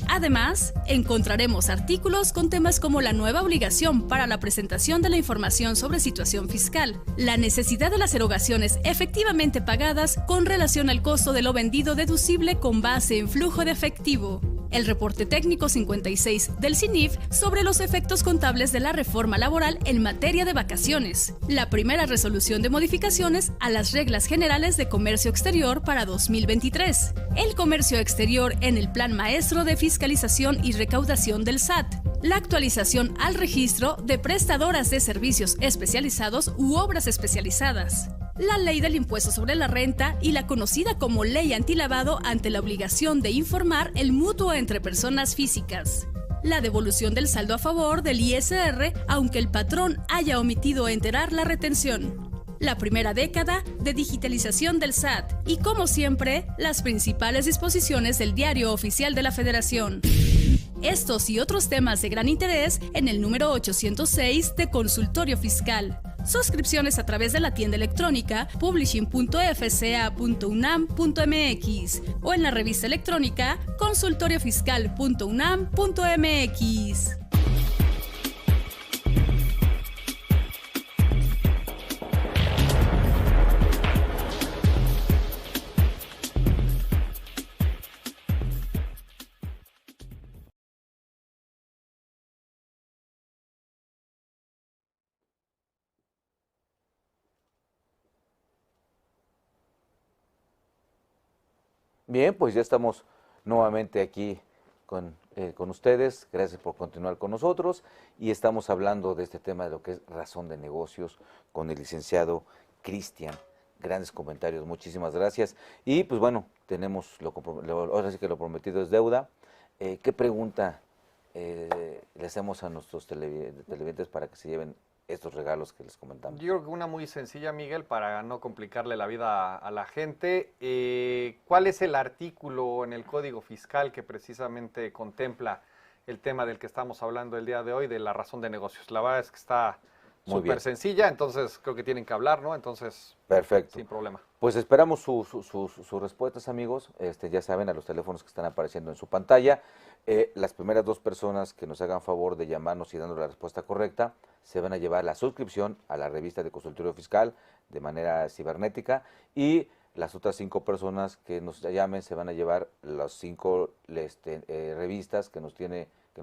Además, encontraremos artículos con temas como la nueva obligación para la presentación de la información sobre situación fiscal, la necesidad de las erogaciones efectivamente pagadas con relación al costo de lo vendido deducible con base en flujo de efectivo, el reporte técnico 56 del CINIF sobre los efectos contables de la reforma laboral en materia de vacaciones, la primera resolución de modificaciones a las reglas generales de comercio exterior para 2023, el comercio exterior en el Plan Maestro de Fiscalización y Recaudación del SAT, la actualización al registro de prestadoras de servicios especializados u obras especializadas, la ley del impuesto sobre la renta y la conocida como ley antilavado ante la obligación de informar el mutuo entre personas físicas, la devolución del saldo a favor del ISR aunque el patrón haya omitido enterar la retención, la primera década de digitalización del SAT y, como siempre, las principales disposiciones del Diario Oficial de la Federación. Estos y otros temas de gran interés en el número 806 de Consultorio Fiscal. Suscripciones a través de la tienda electrónica publishing.fca.unam.mx o en la revista electrónica consultoriofiscal.unam.mx. Bien, pues ya estamos nuevamente aquí con ustedes. Gracias por continuar con nosotros. Y estamos hablando de este tema de lo que es razón de negocios con el licenciado Cristian. Grandes comentarios, muchísimas gracias. Y pues bueno, tenemos, ahora sí que lo prometido es deuda. ¿Qué pregunta le hacemos a nuestros televidentes para que se lleven estos regalos que les comentamos? Yo creo que una muy sencilla, Miguel, para no complicarle la vida a la gente. ¿Cuál es el artículo en el Código Fiscal que precisamente contempla el tema del que estamos hablando el día de hoy, de la razón de negocios? La verdad es que está súper sencilla, entonces creo que tienen que hablar, ¿no? Entonces, perfecto, sin problema. Pues esperamos sus respuestas, amigos. Ya saben, a los teléfonos que están apareciendo en su pantalla. Las primeras dos personas que nos hagan favor de llamarnos y dando la respuesta correcta se van a llevar la suscripción a la revista de Consultorio Fiscal de manera cibernética, y las otras 5 personas que nos llamen se van a llevar las 5 revistas que nos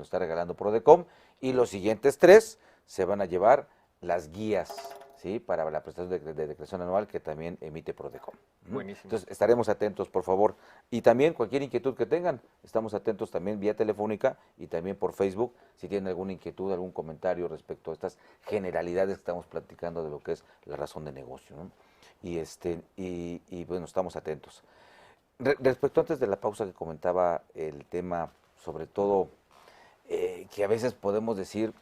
está regalando Prodecom, y los siguientes 3 se van a llevar las guías ¿sí? Para la prestación de declaración anual que también emite Prodecon. Buenísimo. Entonces, estaremos atentos, por favor. Y también cualquier inquietud que tengan, estamos atentos también vía telefónica y también por Facebook, si tienen alguna inquietud, algún comentario respecto a estas generalidades que estamos platicando de lo que es la razón de negocio, ¿no? Y bueno, estamos atentos. Respecto antes de la pausa que comentaba el tema, sobre todo, que a veces podemos decir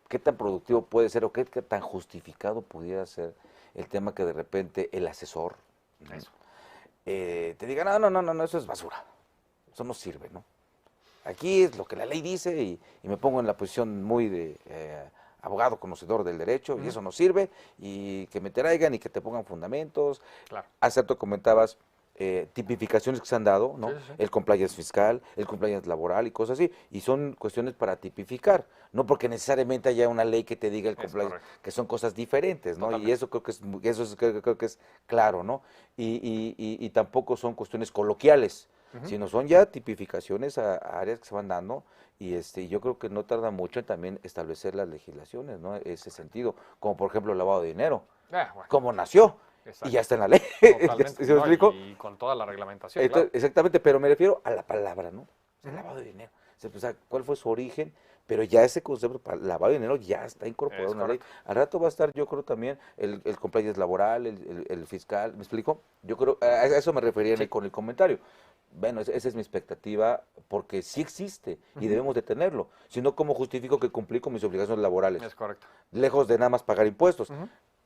qué tan productivo puede ser o qué tan justificado pudiera ser el tema que de repente el asesor, ¿no? Te diga, no, eso es basura, eso no sirve, ¿no? Aquí es lo que la ley dice y me pongo en la posición muy de abogado conocedor del derecho y eso no sirve y que me traigan y que te pongan fundamentos. Claro. Hace rato comentabas tipificaciones que se han dado, ¿no? Sí. El compliance fiscal, el compliance laboral y cosas así, y son cuestiones para tipificar, no porque necesariamente haya una ley que te diga el compliance, que son cosas diferentes, ¿no? Totalmente. Y eso creo que es claro, ¿no? Y tampoco son cuestiones coloquiales, sino son ya tipificaciones a áreas que se van dando y yo creo que no tarda mucho en también establecer las legislaciones, ¿no? Ese sentido, como por ejemplo el lavado de dinero, Bueno. ¿cómo nació? Exacto. Y ya está en la ley. Totalmente. ¿Sí me explico? Y con toda la reglamentación. Entonces, claro. exactamente, pero me refiero a la palabra, ¿no? O sea, lavado de dinero. O sea, ¿cuál fue su origen? Pero ya ese concepto para lavado de dinero ya está incorporado en la ley. Al rato va a estar, yo creo, también el compliance laboral, el fiscal, ¿me explico? Yo creo, a eso me refería con el comentario. Bueno, esa es mi expectativa, porque sí existe y debemos de tenerlo. Si no, ¿cómo justifico que cumplí con mis obligaciones laborales? Es correcto. Lejos de nada más pagar impuestos.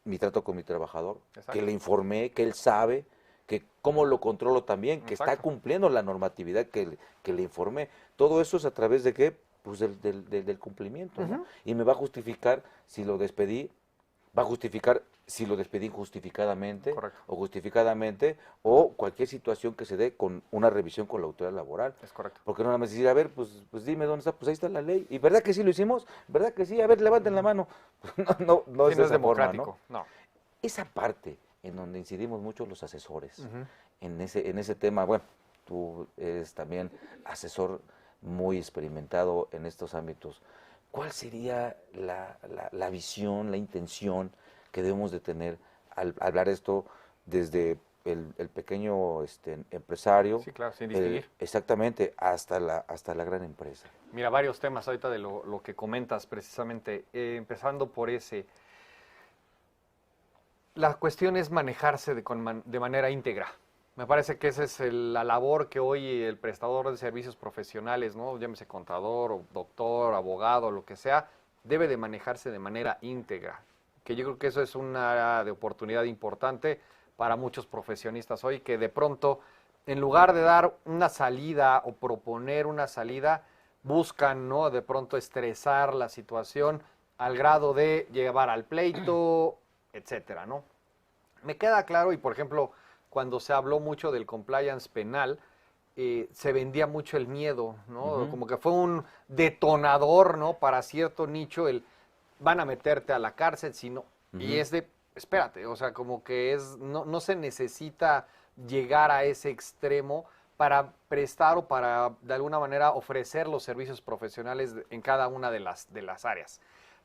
Mi trato con mi trabajador, Exacto. que le informé, que él sabe, que cómo lo controlo también, que está cumpliendo la normatividad que le informé. Todo eso es a través de qué? Pues del cumplimiento, ¿no? Y me va a justificar si lo despedí, va a justificar si lo despedí injustificadamente o justificadamente, o cualquier situación que se dé con una revisión con la autoridad laboral. Es correcto. Porque no nada más decir, a ver, pues dime dónde está, pues ahí está la ley. ¿Y verdad que sí lo hicimos? ¿Verdad que sí? A ver, levanten la mano. No es de esa forma, democrático. No. Esa parte en donde incidimos mucho los asesores, en ese tema, bueno, tú eres también asesor muy experimentado en estos ámbitos. ¿Cuál sería la visión, la intención que debemos de tener al hablar esto desde el pequeño empresario? Sí, claro, sin distinguir. Exactamente, hasta la gran empresa. Mira, varios temas ahorita de lo que comentas precisamente, empezando por ese. La cuestión es manejarse de manera íntegra. Me parece que esa es la labor que hoy el prestador de servicios profesionales, ¿no? Llámese contador, o doctor, abogado, lo que sea, debe de manejarse de manera íntegra. Que yo creo que eso es una área de oportunidad importante para muchos profesionistas hoy, que de pronto, en lugar de dar una salida o proponer una salida, buscan, ¿no? De pronto estresar la situación al grado de llevar al pleito, etcétera, ¿no? Me queda claro, y por ejemplo, cuando se habló mucho del compliance penal, se vendía mucho el miedo, ¿no? Como que fue un detonador, ¿no? Para cierto nicho, van a meterte a la cárcel, sino, y es de, espérate, o sea, como que no se necesita llegar a ese extremo para prestar o para, de alguna manera, ofrecer los servicios profesionales en cada una de las áreas.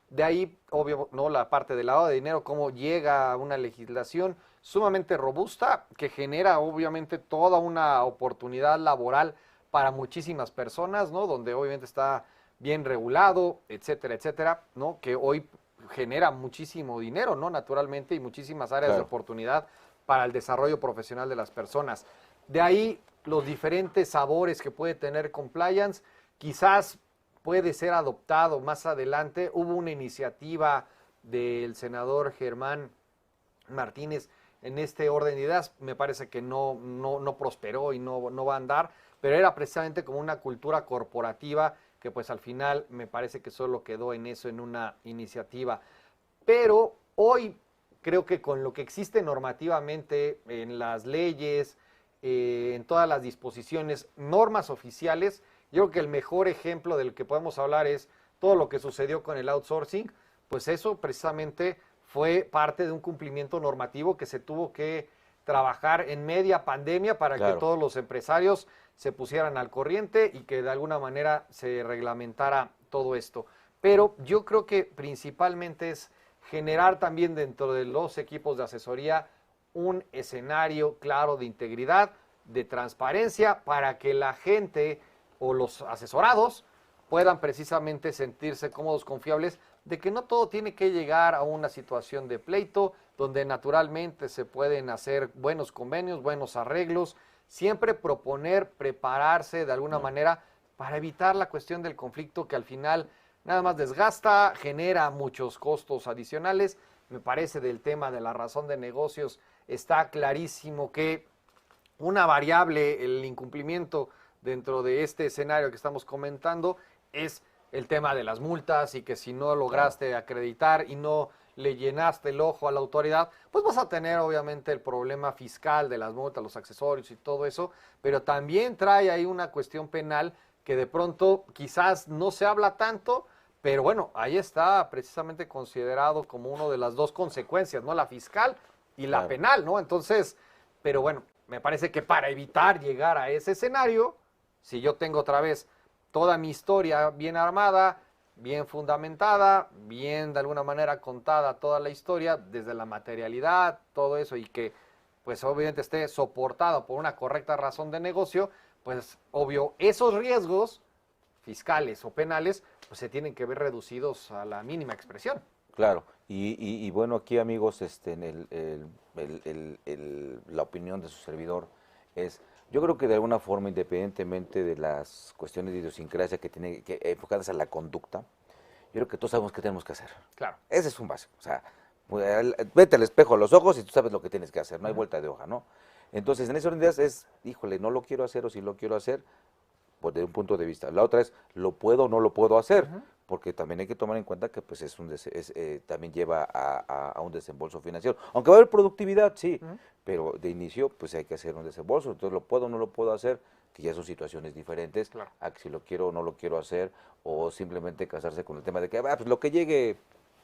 De ahí, obvio, ¿no? La parte del lavado de dinero, cómo llega a una legislación sumamente robusta que genera, obviamente, toda una oportunidad laboral para muchísimas personas, ¿no? Donde obviamente está bien regulado, etcétera, etcétera, ¿no? Que hoy genera muchísimo dinero, ¿no? Naturalmente, y muchísimas áreas de oportunidad para el desarrollo profesional de las personas. De ahí, los diferentes sabores que puede tener compliance, quizás puede ser adoptado más adelante. Hubo una iniciativa del senador Germán Martínez en este orden de ideas, me parece que no prosperó y no va a andar, pero era precisamente como una cultura corporativa que pues al final me parece que solo quedó en eso, en una iniciativa. Pero hoy creo que con lo que existe normativamente en las leyes, en todas las disposiciones, normas oficiales, yo creo que el mejor ejemplo del que podemos hablar es todo lo que sucedió con el outsourcing, pues eso precisamente fue parte de un cumplimiento normativo que se tuvo que trabajar en media pandemia para que todos los empresarios se pusieran al corriente y que de alguna manera se reglamentara todo esto. Pero yo creo que principalmente es generar también dentro de los equipos de asesoría un escenario claro de integridad, de transparencia, para que la gente o los asesorados puedan precisamente sentirse cómodos, confiables, de que no todo tiene que llegar a una situación de pleito, donde naturalmente se pueden hacer buenos convenios, buenos arreglos, siempre proponer, prepararse de alguna manera para evitar la cuestión del conflicto que al final nada más desgasta, genera muchos costos adicionales. Me parece del tema de la razón de negocios está clarísimo que una variable, el incumplimiento dentro de este escenario que estamos comentando, es el tema de las multas, y que si no lograste acreditar y no le llenaste el ojo a la autoridad, pues vas a tener obviamente el problema fiscal de las multas, los accesorios y todo eso, pero también trae ahí una cuestión penal que de pronto quizás no se habla tanto, pero bueno, ahí está precisamente considerado como una de las dos consecuencias, ¿no? La fiscal y la penal, ¿no? Entonces, pero bueno, me parece que para evitar llegar a ese escenario, si yo tengo otra vez toda mi historia bien armada, bien fundamentada, bien de alguna manera contada toda la historia, desde la materialidad, todo eso, y que pues obviamente esté soportado por una correcta razón de negocio, pues obvio, esos riesgos fiscales o penales, pues se tienen que ver reducidos a la mínima expresión. Claro, y bueno, aquí amigos, la opinión de su servidor es, yo creo que de alguna forma, independientemente de las cuestiones de idiosincrasia que tiene que enfocadas a la conducta, yo creo que todos sabemos qué tenemos que hacer. Claro. Ese es un básico, o sea, vete al espejo a los ojos y tú sabes lo que tienes que hacer, no hay vuelta de hoja, ¿no? Entonces, en ese orden de ideas es, híjole, no lo quiero hacer, o si lo quiero hacer, pues de un punto de vista. La otra es, ¿lo puedo o no lo puedo hacer? Porque también hay que tomar en cuenta que pues también lleva a un desembolso financiero. Aunque va a haber productividad, sí, pero de inicio pues hay que hacer un desembolso. Entonces, ¿lo puedo o no lo puedo hacer? Que ya son situaciones diferentes, a que si lo quiero o no lo quiero hacer, o simplemente casarse con el tema de que, pues lo que llegue,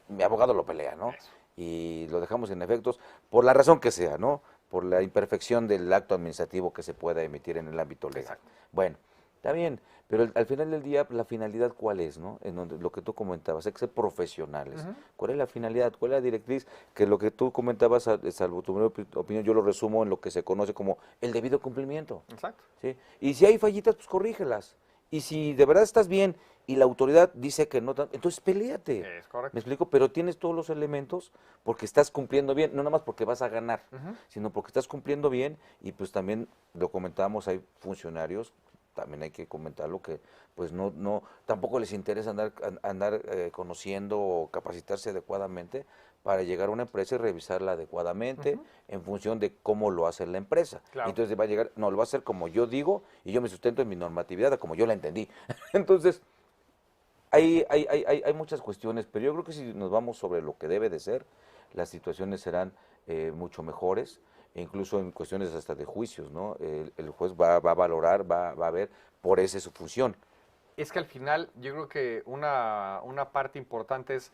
mi abogado lo pelea, ¿no? Eso. Y lo dejamos en efectos, por la razón que sea, ¿no? Por la imperfección del acto administrativo que se pueda emitir en el ámbito legal. Exacto. Bueno, está bien, pero al final del día, la finalidad, ¿cuál es, no? En donde lo que tú comentabas, hay que ser profesionales. ¿Cuál es la finalidad? ¿Cuál es la directriz? Que lo que tú comentabas, salvo tu opinión, yo lo resumo en lo que se conoce como el debido cumplimiento. Exacto. ¿Sí? Y si hay fallitas, pues corrígelas. Y si de verdad estás bien y la autoridad dice que no, entonces peléate. Es correcto. ¿Me explico? Pero tienes todos los elementos porque estás cumpliendo bien, no nada más porque vas a ganar, sino porque estás cumpliendo bien, y pues también lo comentábamos, hay funcionarios, también hay que comentarlo, que pues no tampoco les interesa andar conociendo o capacitarse adecuadamente para llegar a una empresa y revisarla adecuadamente en función de cómo lo hace la empresa. Claro. Entonces va a llegar, no, lo va a hacer como yo digo y yo me sustento en mi normatividad, como yo la entendí. Entonces, hay muchas cuestiones, pero yo creo que si nos vamos sobre lo que debe de ser, las situaciones serán mucho mejores, e incluso en cuestiones hasta de juicios, ¿no? El juez va a valorar, va a ver por esa su función. Es que al final yo creo que una parte importante es,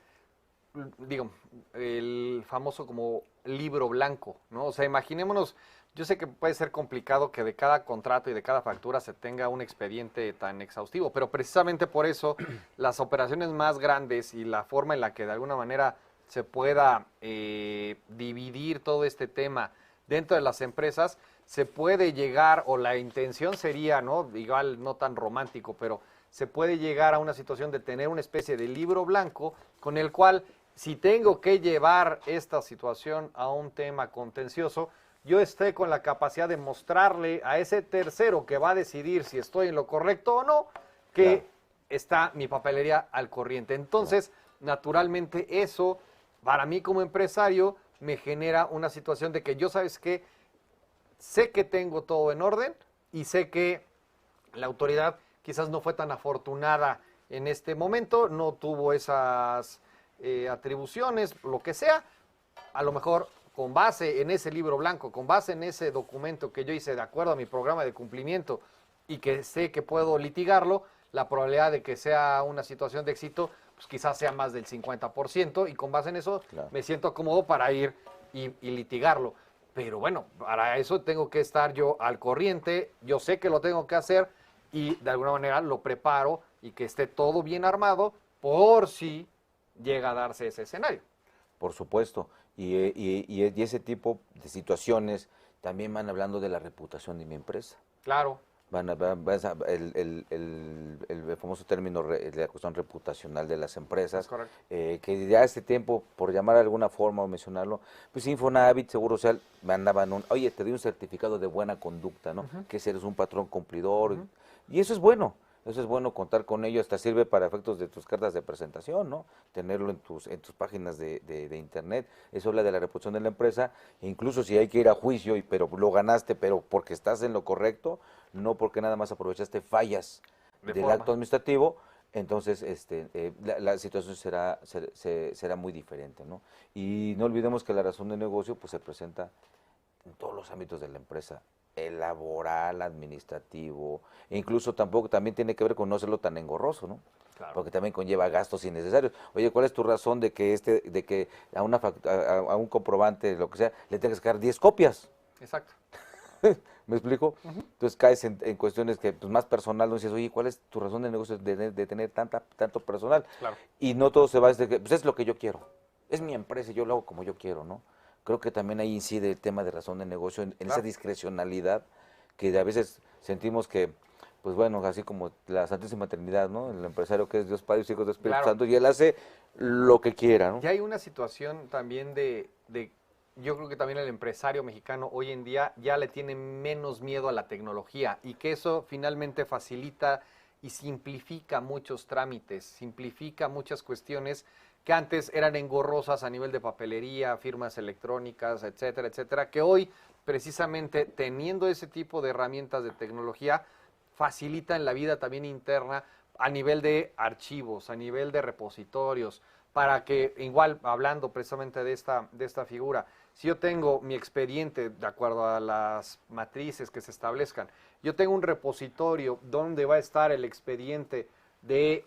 digo, el famoso como libro blanco, ¿no? O sea, imaginémonos, yo sé que puede ser complicado que de cada contrato y de cada factura se tenga un expediente tan exhaustivo, pero precisamente por eso las operaciones más grandes y la forma en la que de alguna manera se pueda dividir todo este tema dentro de las empresas, se puede llegar, o la intención sería, ¿no? Igual no tan romántico, pero se puede llegar a una situación de tener una especie de libro blanco con el cual, si tengo que llevar esta situación a un tema contencioso, yo esté con la capacidad de mostrarle a ese tercero que va a decidir si estoy en lo correcto o no, que está mi papelería al corriente. Entonces, naturalmente eso, para mí como empresario, me genera una situación de que yo, ¿sabes qué? Sé que tengo todo en orden y sé que la autoridad quizás no fue tan afortunada en este momento, no tuvo esas atribuciones, lo que sea. A lo mejor con base en ese libro blanco, con base en ese documento que yo hice de acuerdo a mi programa de cumplimiento y que sé que puedo litigarlo, la probabilidad de que sea una situación de éxito pues quizás sea más del 50%, y con base en eso me siento cómodo para ir y litigarlo. Pero bueno, para eso tengo que estar yo al corriente, yo sé que lo tengo que hacer y de alguna manera lo preparo y que esté todo bien armado por si llega a darse ese escenario. Por supuesto. Y ese tipo de situaciones también van hablando de la reputación de mi empresa. Claro. El famoso término de la cuestión reputacional de las empresas, Es correcto. que ya este tiempo, por llamar de alguna forma o mencionarlo, pues Infonavit, Seguro Social, mandaban oye, te doy un certificado de buena conducta, ¿no? Que eres un patrón cumplidor, y eso es bueno. Eso es bueno contar con ello, hasta sirve para efectos de tus cartas de presentación, ¿no? Tenerlo en tus páginas de internet. Eso habla de la reputación de la empresa, e incluso si hay que ir a juicio, pero lo ganaste, pero porque estás en lo correcto, no porque nada más aprovechaste fallas del acto administrativo, entonces la situación será muy diferente, ¿no? Y no olvidemos que la razón de negocio pues se presenta en todos los ámbitos de la empresa, el laboral, administrativo, e incluso también tiene que ver con no serlo tan engorroso, ¿no? Claro. Porque también conlleva gastos innecesarios. Oye, ¿cuál es tu razón de que a a un comprobante, lo que sea, le tengas que dar 10 copias? Exacto. ¿Me explico? Entonces caes en cuestiones que pues, más personal, no dices, oye, ¿cuál es tu razón de negocio de tener tanto personal? Claro. Y no todo se va desde que, pues es lo que yo quiero, es mi empresa y yo lo hago como yo quiero, ¿no? Creo que también ahí incide el tema de razón de negocio, en esa discrecionalidad que a veces sentimos que, pues bueno, así como la Santísima Trinidad, ¿no? El empresario que es Dios Padre, Hijo y Espíritu Santo, y él hace lo que quiera, ¿no? Y hay una situación también yo creo que también el empresario mexicano hoy en día ya le tiene menos miedo a la tecnología y que eso finalmente facilita y simplifica muchos trámites, simplifica muchas cuestiones que antes eran engorrosas a nivel de papelería, firmas electrónicas, etcétera, etcétera, que hoy precisamente teniendo ese tipo de herramientas de tecnología facilitan la vida también interna a nivel de archivos, a nivel de repositorios, para que, igual hablando precisamente de esta figura, si yo tengo mi expediente de acuerdo a las matrices que se establezcan, yo tengo un repositorio donde va a estar el expediente de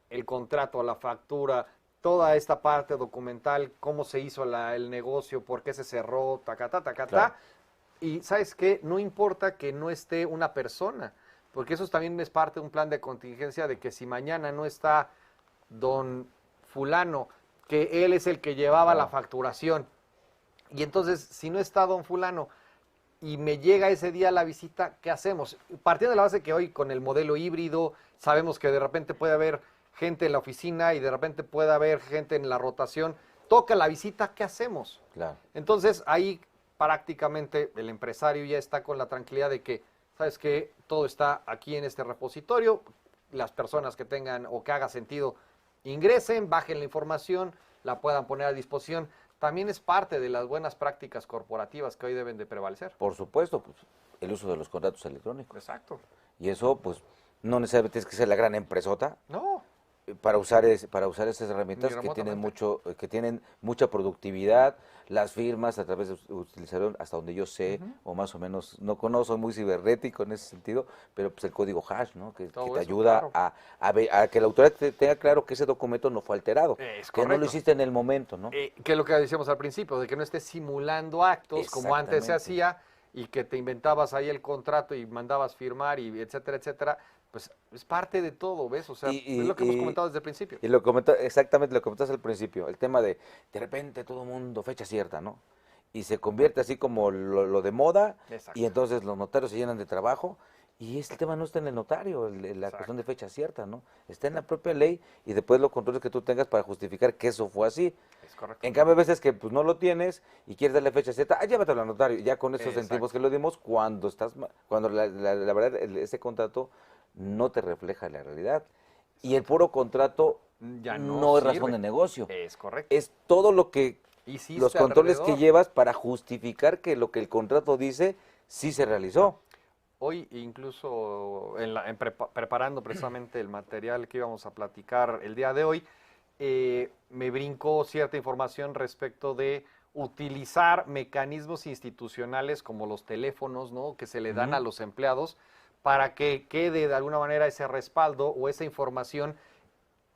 el contrato, la factura, toda esta parte documental, cómo se hizo el negocio, por qué se cerró, tacatá. Claro. Y ¿sabes qué? No importa que no esté una persona, porque eso también es parte de un plan de contingencia de que si mañana no está don fulano, que él es el que llevaba la facturación, y entonces si no está don fulano y me llega ese día la visita, ¿qué hacemos? Partiendo de la base que hoy con el modelo híbrido sabemos que de repente puede haber gente en la oficina y de repente puede haber gente en la rotación, toca la visita, ¿qué hacemos? Claro. Entonces ahí prácticamente el empresario ya está con la tranquilidad de que, ¿sabes qué? Todo está aquí en este repositorio, las personas que tengan o que haga sentido ingresen, bajen la información, la puedan poner a disposición. También es parte de las buenas prácticas corporativas que hoy deben de prevalecer. Por supuesto, pues, el uso de los contratos electrónicos. Exacto. Y eso, pues, no necesariamente tienes que ser la gran empresota No. para usar esas herramientas Ni que tienen remotamente. que tienen mucha productividad. Las firmas a través de utilizaron, hasta donde yo sé, o más o menos, no conozco, soy muy cibernético en ese sentido, pero pues el código hash, ¿no? Que Todo te eso, ayuda claro. a que la autoridad tenga claro que ese documento no fue alterado, Es que no correcto. lo hiciste en el momento, ¿no? Que es lo que decíamos al principio, de que no estés simulando actos como antes se Exactamente. hacía y que te inventabas ahí el contrato y mandabas firmar y etcétera, etcétera. Pues es parte de todo, ¿ves? O sea, es lo que hemos comentado desde el principio. Y exactamente lo comentaste al principio, el tema de repente todo mundo, fecha cierta, ¿no? Y se convierte así como lo de moda, Exacto. y entonces los notarios se llenan de trabajo, y ese tema no está en el notario, la cuestión de fecha cierta, ¿no? Está en la propia ley, y después los controles que tú tengas para justificar que eso fue así. Es correcto. En cambio, a veces que pues no lo tienes y quieres darle fecha cierta, llévatelo al notario. Ya con eso Exacto. sentimos que lo dimos cuando la verdad ese contrato no te refleja la realidad. Y el puro contrato Ya no es sirve. razón de negocio. Es correcto. Es todo lo que Hiciste los controles que alrededor. llevas para justificar que lo que el contrato dice sí se realizó. Hoy incluso preparando precisamente el material que íbamos a platicar el día de hoy, me brincó cierta información respecto de utilizar mecanismos institucionales como los teléfonos, ¿no? Que se le dan a los empleados para que quede de alguna manera ese respaldo o esa información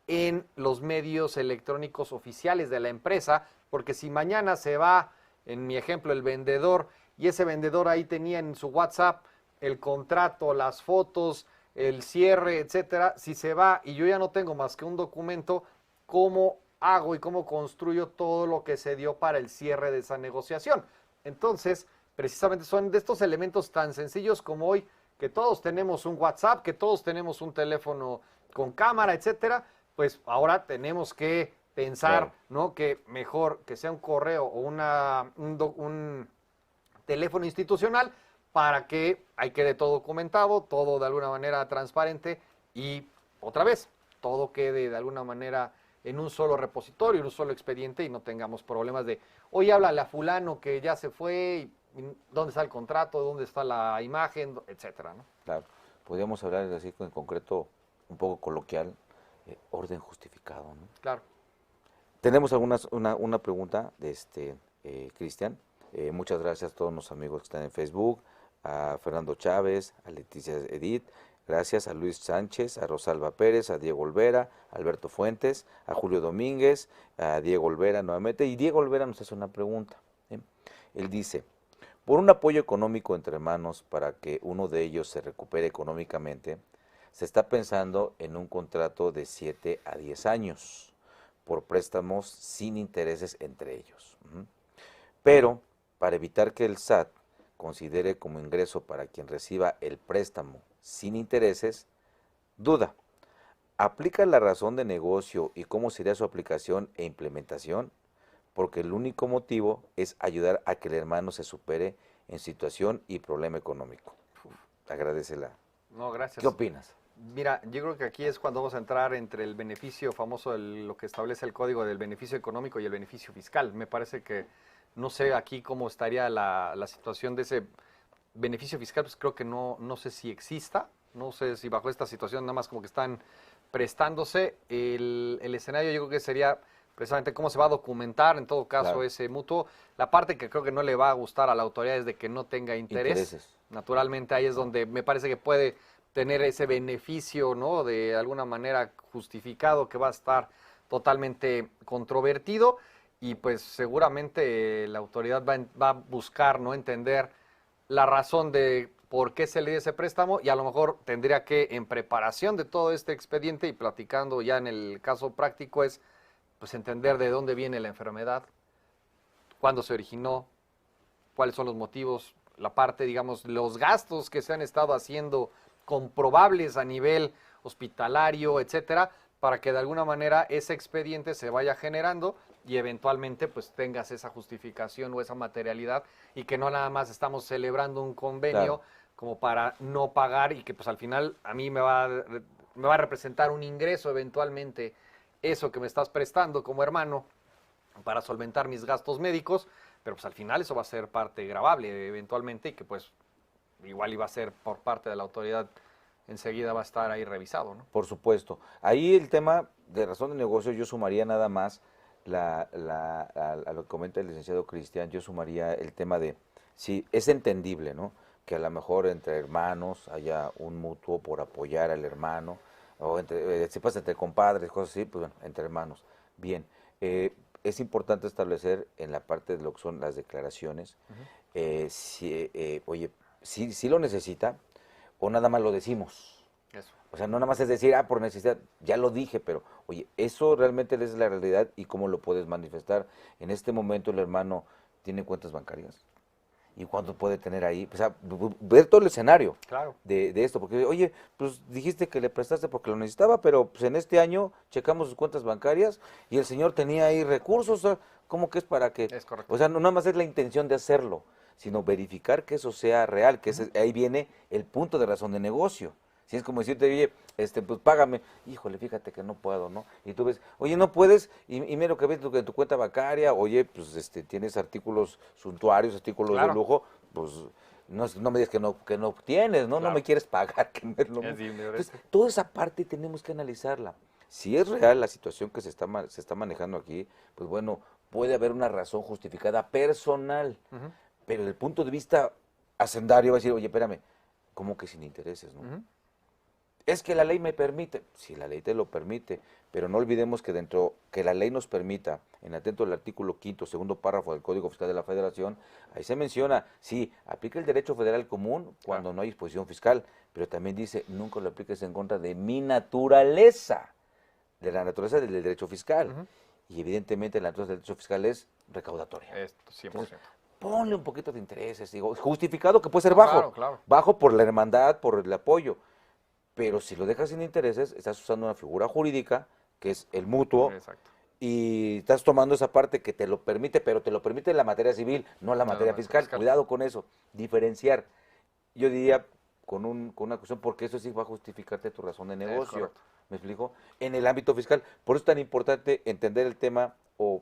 en los medios electrónicos oficiales de la empresa, porque si mañana se va, en mi ejemplo, el vendedor, y ese vendedor ahí tenía en su WhatsApp el contrato, las fotos, el cierre, etcétera, si se va y yo ya no tengo más que un documento, ¿cómo hago y cómo construyo todo lo que se dio para el cierre de esa negociación. Entonces, precisamente son de estos elementos tan sencillos como hoy, que todos tenemos un WhatsApp, que todos tenemos un teléfono con cámara, etcétera, pues ahora tenemos que pensar, ¿no? Que mejor que sea un correo o un teléfono institucional para que ahí quede todo documentado, todo de alguna manera transparente y otra vez, todo quede de alguna manera en un solo repositorio, en un solo expediente y no tengamos problemas de, oye, háblale a fulano que ya se fue, y dónde está el contrato, dónde está la imagen, etcétera, ¿no? Claro, podríamos hablar así en concreto, un poco coloquial, orden justificado, ¿no? Claro. Tenemos una pregunta de Cristian. Muchas gracias a todos los amigos que están en Facebook, a Fernando Chávez, a Leticia Edith, gracias a Luis Sánchez, a Rosalba Pérez, a Diego Olvera, a Alberto Fuentes, a Julio Domínguez, a Diego Olvera nuevamente. Y Diego Olvera nos hace una pregunta. Él dice, por un apoyo económico entre hermanos para que uno de ellos se recupere económicamente, se está pensando en un contrato de 7 a 10 años por préstamos sin intereses entre ellos. Pero, para evitar que el SAT considere como ingreso para quien reciba el préstamo sin intereses, duda, ¿aplica la razón de negocio y cómo sería su aplicación e implementación? Porque el único motivo es ayudar a que el hermano se supere en situación y problema económico. Agradecela. No, gracias. ¿Qué opinas? Mira, yo creo que aquí es cuando vamos a entrar entre el beneficio famoso, lo que establece el código del beneficio económico y el beneficio fiscal. Me parece que, no sé aquí cómo estaría la situación de ese beneficio fiscal, pues creo que no sé si exista, no sé si bajo esta situación nada más como que están prestándose. El escenario yo creo que sería precisamente cómo se va a documentar en todo caso Claro. ese mutuo. La parte que creo que no le va a gustar a la autoridad es de que no tenga interés. Intereses. Naturalmente ahí es donde me parece que puede tener ese beneficio, ¿no? De alguna manera justificado, que va a estar totalmente controvertido y pues seguramente la autoridad va a buscar, ¿no? Entender la razón de por qué se le dio ese préstamo y a lo mejor tendría que, en preparación de todo este expediente y platicando ya en el caso práctico, es pues entender de dónde viene la enfermedad, cuándo se originó, cuáles son los motivos, la parte, digamos, los gastos que se han estado haciendo comprobables a nivel hospitalario, etcétera, para que de alguna manera ese expediente se vaya generando y eventualmente pues tengas esa justificación o esa materialidad y que no nada más estamos celebrando un convenio Claro. como para no pagar y que pues al final a mí me va a representar un ingreso eventualmente eso que me estás prestando como hermano para solventar mis gastos médicos, pero pues al final eso va a ser parte gravable eventualmente y que pues igual iba a ser por parte de la autoridad, enseguida va a estar ahí revisado, ¿no? Por supuesto. Ahí el tema de razón de negocio, yo sumaría nada más a lo que comenta el licenciado Cristian, yo sumaría el tema de, sí, es entendible, ¿no? Que a lo mejor entre hermanos haya un mutuo por apoyar al hermano, o si pasa entre compadres, cosas así, pues bueno, entre hermanos. Bien, es importante establecer en la parte de lo que son las declaraciones, oye, si lo necesita o nada más lo decimos. Eso. O sea, no nada más es decir, por necesidad, ya lo dije, pero oye, eso realmente es la realidad y cómo lo puedes manifestar. En este momento el hermano tiene cuentas bancarias. ¿Y cuánto puede tener ahí? O sea, ver todo el escenario Claro. de esto. Porque, oye, pues dijiste que le prestaste porque lo necesitaba, pero pues en este año checamos sus cuentas bancarias y el señor tenía ahí recursos. O sea, ¿cómo que es para qué? Es correcto. O sea, no nada más es la intención de hacerlo, sino verificar que eso sea real, que ahí viene el punto de razón de negocio. Si es como decirte, oye, pues págame, híjole, fíjate que no puedo, ¿no? Y tú ves, oye, no puedes, y mira lo que ves en tu cuenta bancaria, oye, pues tienes artículos suntuarios, artículos Claro. de lujo, pues no me digas que no tienes, ¿no? Claro. No me quieres pagar, que no es lo Es mismo. libre, Entonces, toda esa parte tenemos que analizarla. Si es real la situación que se está manejando aquí, pues bueno, puede haber una razón justificada personal, pero desde el punto de vista hacendario va a decir, oye, espérame, ¿cómo que sin intereses, no? Es que la ley me permite, sí, la ley te lo permite, pero no olvidemos que dentro que la ley nos permita, en atento al artículo 5º, segundo párrafo del Código Fiscal de la Federación, ahí se menciona, sí, aplica el derecho federal común cuando no hay disposición fiscal, pero también dice, nunca lo apliques en contra de mi naturaleza, de la naturaleza del derecho fiscal. y evidentemente la naturaleza del derecho fiscal es recaudatoria. Esto, 100%. Entonces, ponle un poquito de intereses, digo, justificado que puede ser No, bajo, claro, claro. bajo por la hermandad, por el apoyo, pero si lo dejas sin intereses, estás usando una figura jurídica, que es el mutuo, Exacto. y estás tomando esa parte que te lo permite, pero te lo permite la materia civil, no la materia fiscal. Cuidado con eso, diferenciar. Yo diría con una cuestión, porque eso sí va a justificarte tu razón de negocio. correcto. ¿Me explico? En el ámbito fiscal. Por eso es tan importante entender el tema o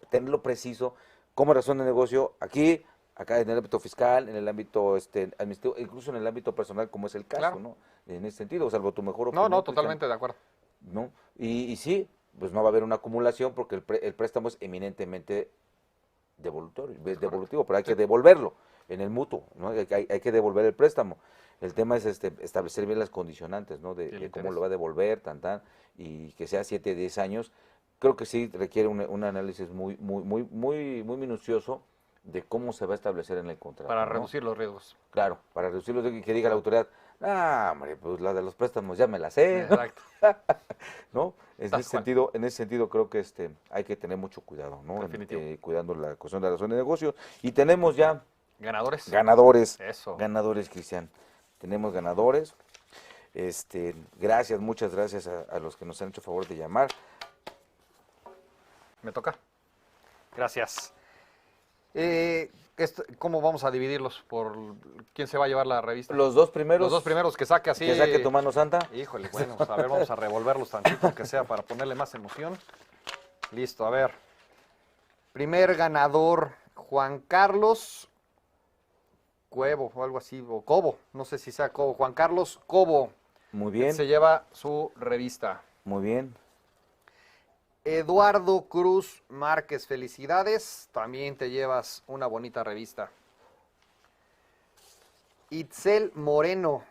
tenerlo preciso como razón de negocio aquí, acá en el ámbito fiscal, en el ámbito administrativo, incluso en el ámbito personal, como es el caso, Claro. ¿no? En ese sentido, salvo tu mejor No, opinión. no, Cristian, totalmente de acuerdo. ¿no? Y sí, pues no va a haber una acumulación porque el préstamo es eminentemente devolutivo, pero hay que devolverlo en el mutuo, ¿no? Hay que devolver el préstamo. El tema es establecer bien las condicionantes, ¿no? De cómo interés. lo va a devolver, y que sea 7, 10 años. Creo que sí requiere un análisis muy minucioso de cómo se va a establecer en el contrato. Para ¿no? reducir los riesgos. Claro, para reducirlo, que diga la autoridad, hombre, pues la de los préstamos ya me la sé, Exacto. ¿no? En Tal ese cual. sentido creo que hay que tener mucho cuidado, ¿no? Definitivo. Cuidando la cuestión de la razón de negocio. Y tenemos ya Ganadores. ganadores, Eso. Cristian. Tenemos ganadores. Gracias, muchas gracias a los que nos han hecho favor de llamar. Me toca. Gracias. ¿Cómo vamos a dividirlos? ¿Por quién se va a llevar la revista? Los dos primeros. Los dos primeros que saque así. Que saque tu mano santa. Híjole, bueno, pues, a ver, vamos a revolverlos tantito, aunque sea para ponerle más emoción. Listo, a ver. Primer ganador, Juan Carlos Cuevo, o algo así, o Cobo, no sé si sea Cobo. Juan Carlos Cobo Muy bien, se lleva su revista. muy bien. Eduardo Cruz Márquez, felicidades, también te llevas una bonita revista. Itzel Moreno,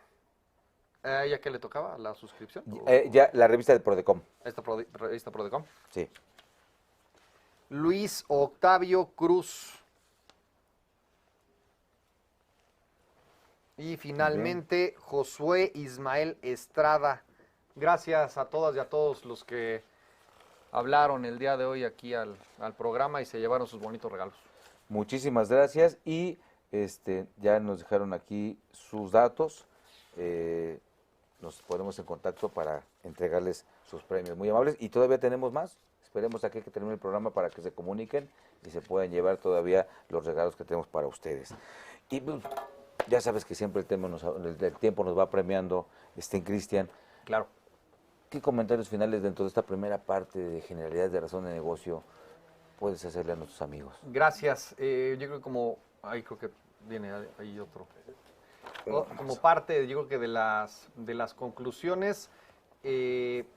¿ya que le tocaba la suscripción? Ya la revista de Prodecom. Esta revista Prodecom. Sí. Luis Octavio Cruz. Y finalmente Josué Ismael Estrada. Gracias a todas y a todos los que hablaron el día de hoy aquí al programa y se llevaron sus bonitos regalos. Muchísimas gracias y ya nos dejaron aquí sus datos. Nos ponemos en contacto para entregarles sus premios muy amables y todavía tenemos más. Esperemos aquí que termine el programa para que se comuniquen y se puedan llevar todavía los regalos que tenemos para ustedes. Y pues, ya sabes que siempre el tiempo nos va premiando, Cristian. Claro. ¿Qué comentarios finales dentro de esta primera parte de generalidades de razón de negocio puedes hacerle a nuestros amigos? Gracias. Yo creo que ahí creo que viene ahí otro. Como parte, yo creo que de las conclusiones,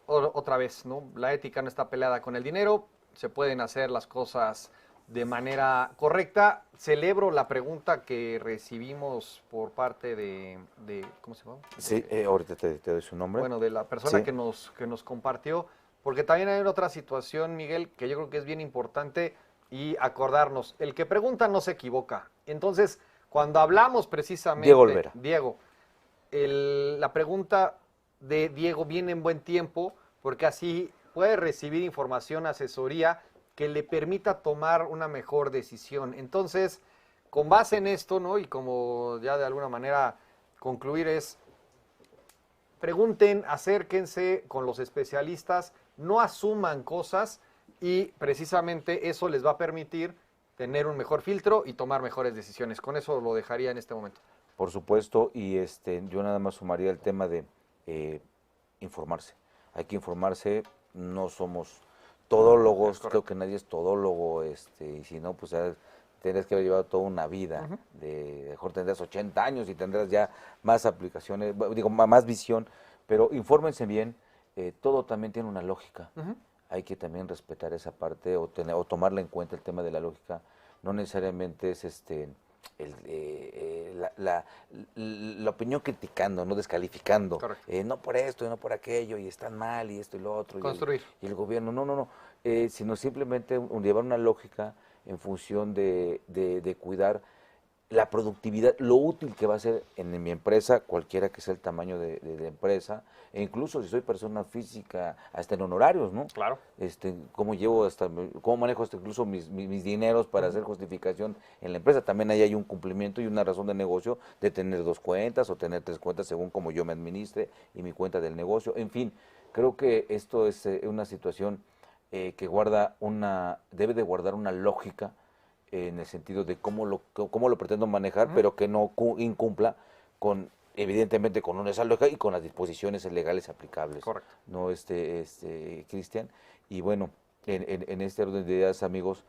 otra vez, ¿no? La ética no está peleada con el dinero, se pueden hacer las cosas de manera correcta. Celebro la pregunta que recibimos por parte de ¿cómo se llama? Sí, ahorita te doy su nombre. Bueno, de la persona Sí. que nos compartió, porque también hay otra situación, Miguel, que yo creo que es bien importante y acordarnos. El que pregunta no se equivoca. Entonces, cuando hablamos precisamente... Diego Olvera. Diego, la pregunta de Diego viene en buen tiempo, porque así puede recibir información, asesoría, que le permita tomar una mejor decisión. Entonces, con base en esto, ¿no? Y como ya de alguna manera concluir es, pregunten, acérquense con los especialistas, no asuman cosas y precisamente eso les va a permitir tener un mejor filtro y tomar mejores decisiones. Con eso lo dejaría en este momento. Por supuesto, y yo nada más sumaría el tema de informarse. Hay que informarse, no somos todólogos, creo que nadie es todólogo, y si no, pues ya tendrás que haber llevado toda una vida, mejor tendrás 80 años y tendrás ya más aplicaciones, digo, más visión, pero infórmense bien, todo también tiene una lógica. Hay que también respetar esa parte o tomarla en cuenta el tema de la lógica. No necesariamente es la opinión criticando, no descalificando, no por esto y no por aquello, y están mal, y esto y lo otro. Construir. Y el gobierno, no, sino simplemente llevar una lógica en función de cuidar la productividad, lo útil que va a ser en mi empresa, cualquiera que sea el tamaño de empresa, e incluso si soy persona física, hasta en honorarios, ¿no? Claro. Cómo manejo hasta incluso mis dineros para hacer justificación en la empresa. También ahí hay un cumplimiento y una razón de negocio de tener 2 cuentas o tener 3 cuentas según como yo me administre y mi cuenta del negocio. En fin, creo que esto es una situación que debe de guardar una lógica en el sentido de cómo lo pretendo manejar, pero que no incumpla evidentemente con esa lógica y con las disposiciones legales aplicables. Correcto. No, Cristian. Y bueno, en este orden de ideas, amigos,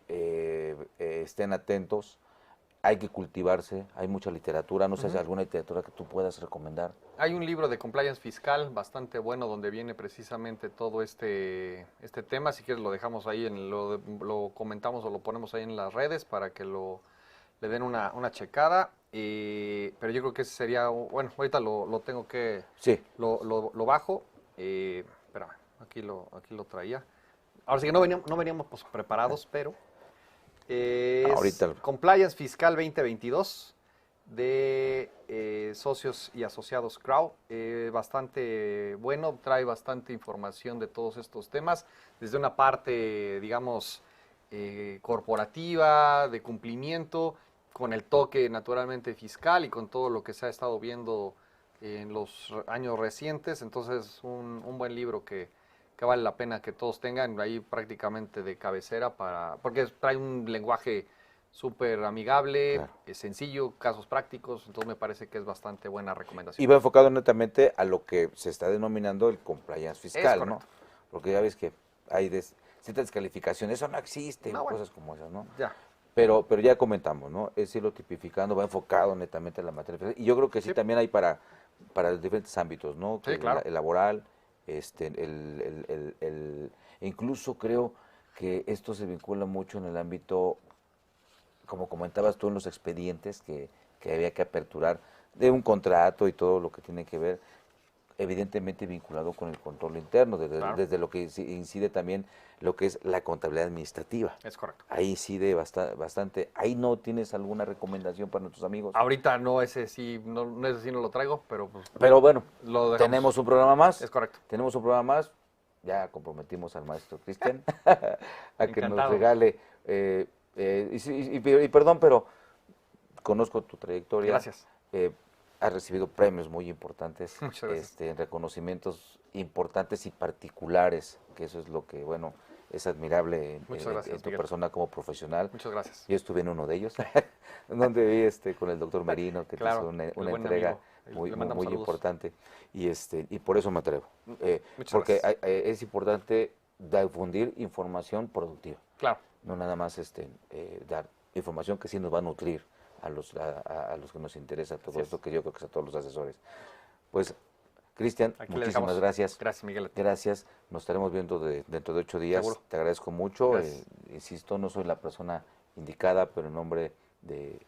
estén atentos. Hay que cultivarse, hay mucha literatura, no sé si hay alguna literatura que tú puedas recomendar. Hay un libro de compliance fiscal bastante bueno donde viene precisamente todo este tema. Si quieres lo dejamos ahí, lo comentamos o lo ponemos ahí en las redes para que le den una checada. Pero yo creo que ese sería, bueno, ahorita lo tengo que, Sí. lo bajo. Espérame, aquí lo traía. Ahora sí que no veníamos pues, preparados, pero... Ahorita. Compliance Fiscal 2022 de Socios y Asociados Crow. Bastante bueno, trae bastante información de todos estos temas, desde una parte, digamos, corporativa, de cumplimiento, con el toque naturalmente fiscal y con todo lo que se ha estado viendo en los años recientes. Entonces, un buen libro que vale la pena que todos tengan ahí prácticamente de cabecera porque trae un lenguaje súper amigable, Claro. sencillo, casos prácticos, entonces me parece que es bastante buena recomendación. Y va enfocado netamente a lo que se está denominando el compliance fiscal, ¿no? correcto. Porque ya ves que hay ciertas descalificaciones, eso no existe, No, bueno. cosas como esas, ¿no? Ya, Pero ya comentamos, ¿no? Es irlo tipificando, va enfocado netamente en la materia fiscal. Y yo creo que sí, Sí. también hay para los diferentes ámbitos, ¿no? Sí, Que claro. El laboral, incluso creo que esto se vincula mucho en el ámbito, como comentabas tú, en los expedientes que había que aperturar de un contrato y todo lo que tiene que ver, evidentemente vinculado con el control interno, Claro. desde lo que incide también lo que es la contabilidad administrativa. es correcto. Ahí incide bastante. ¿Ahí no tienes alguna recomendación para nuestros amigos? Ahorita ese sí no lo traigo, pero pues Pero bueno, lo dejamos. tenemos un programa más. Es correcto. Tenemos un programa más. Ya comprometimos al maestro Cristian a que nos Encantado. regale. Y perdón, pero conozco tu trayectoria. Gracias. Has recibido premios muy importantes, Muchas gracias. reconocimientos importantes y particulares, que eso es lo que, bueno, es admirable Muchas gracias, en tu Miguel. persona como profesional. Muchas gracias. Yo estuve en uno de ellos, donde vi con el doctor Merino, que Claro, te hizo una el buen entrega amigo. muy, Le muy, mandamos muy saludos. importante. Y por eso me atrevo. Muchas Porque gracias. es importante difundir información productiva, Claro. no nada más dar información que sí nos va a nutrir a los que nos interesa todo Así es. esto, que yo creo que es a todos los asesores. Pues, Cristian, Aquí le muchísimas dejamos. gracias. Gracias, Miguel. Gracias, nos estaremos viendo dentro de 8 días. Seguro. Te agradezco mucho. Gracias. Insisto, no soy la persona indicada, pero en nombre de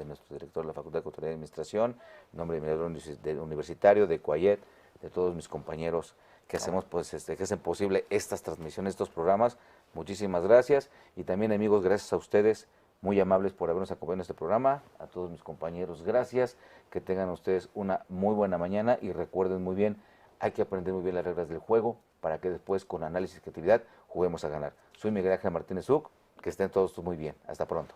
nuestro director de la Facultad de Contaduría y Administración, en nombre de mi director universitario, de Coayet, de todos mis compañeros que hacemos, pues, que hacen posible estas transmisiones, estos programas. Muchísimas gracias. Y también, amigos, gracias a ustedes, muy amables por habernos acompañado en este programa. A todos mis compañeros, gracias. Que tengan ustedes una muy buena mañana y recuerden muy bien, hay que aprender muy bien las reglas del juego para que después, con análisis y creatividad, juguemos a ganar. Soy Miguel Ángel Martínez Uc, que estén todos muy bien. Hasta pronto.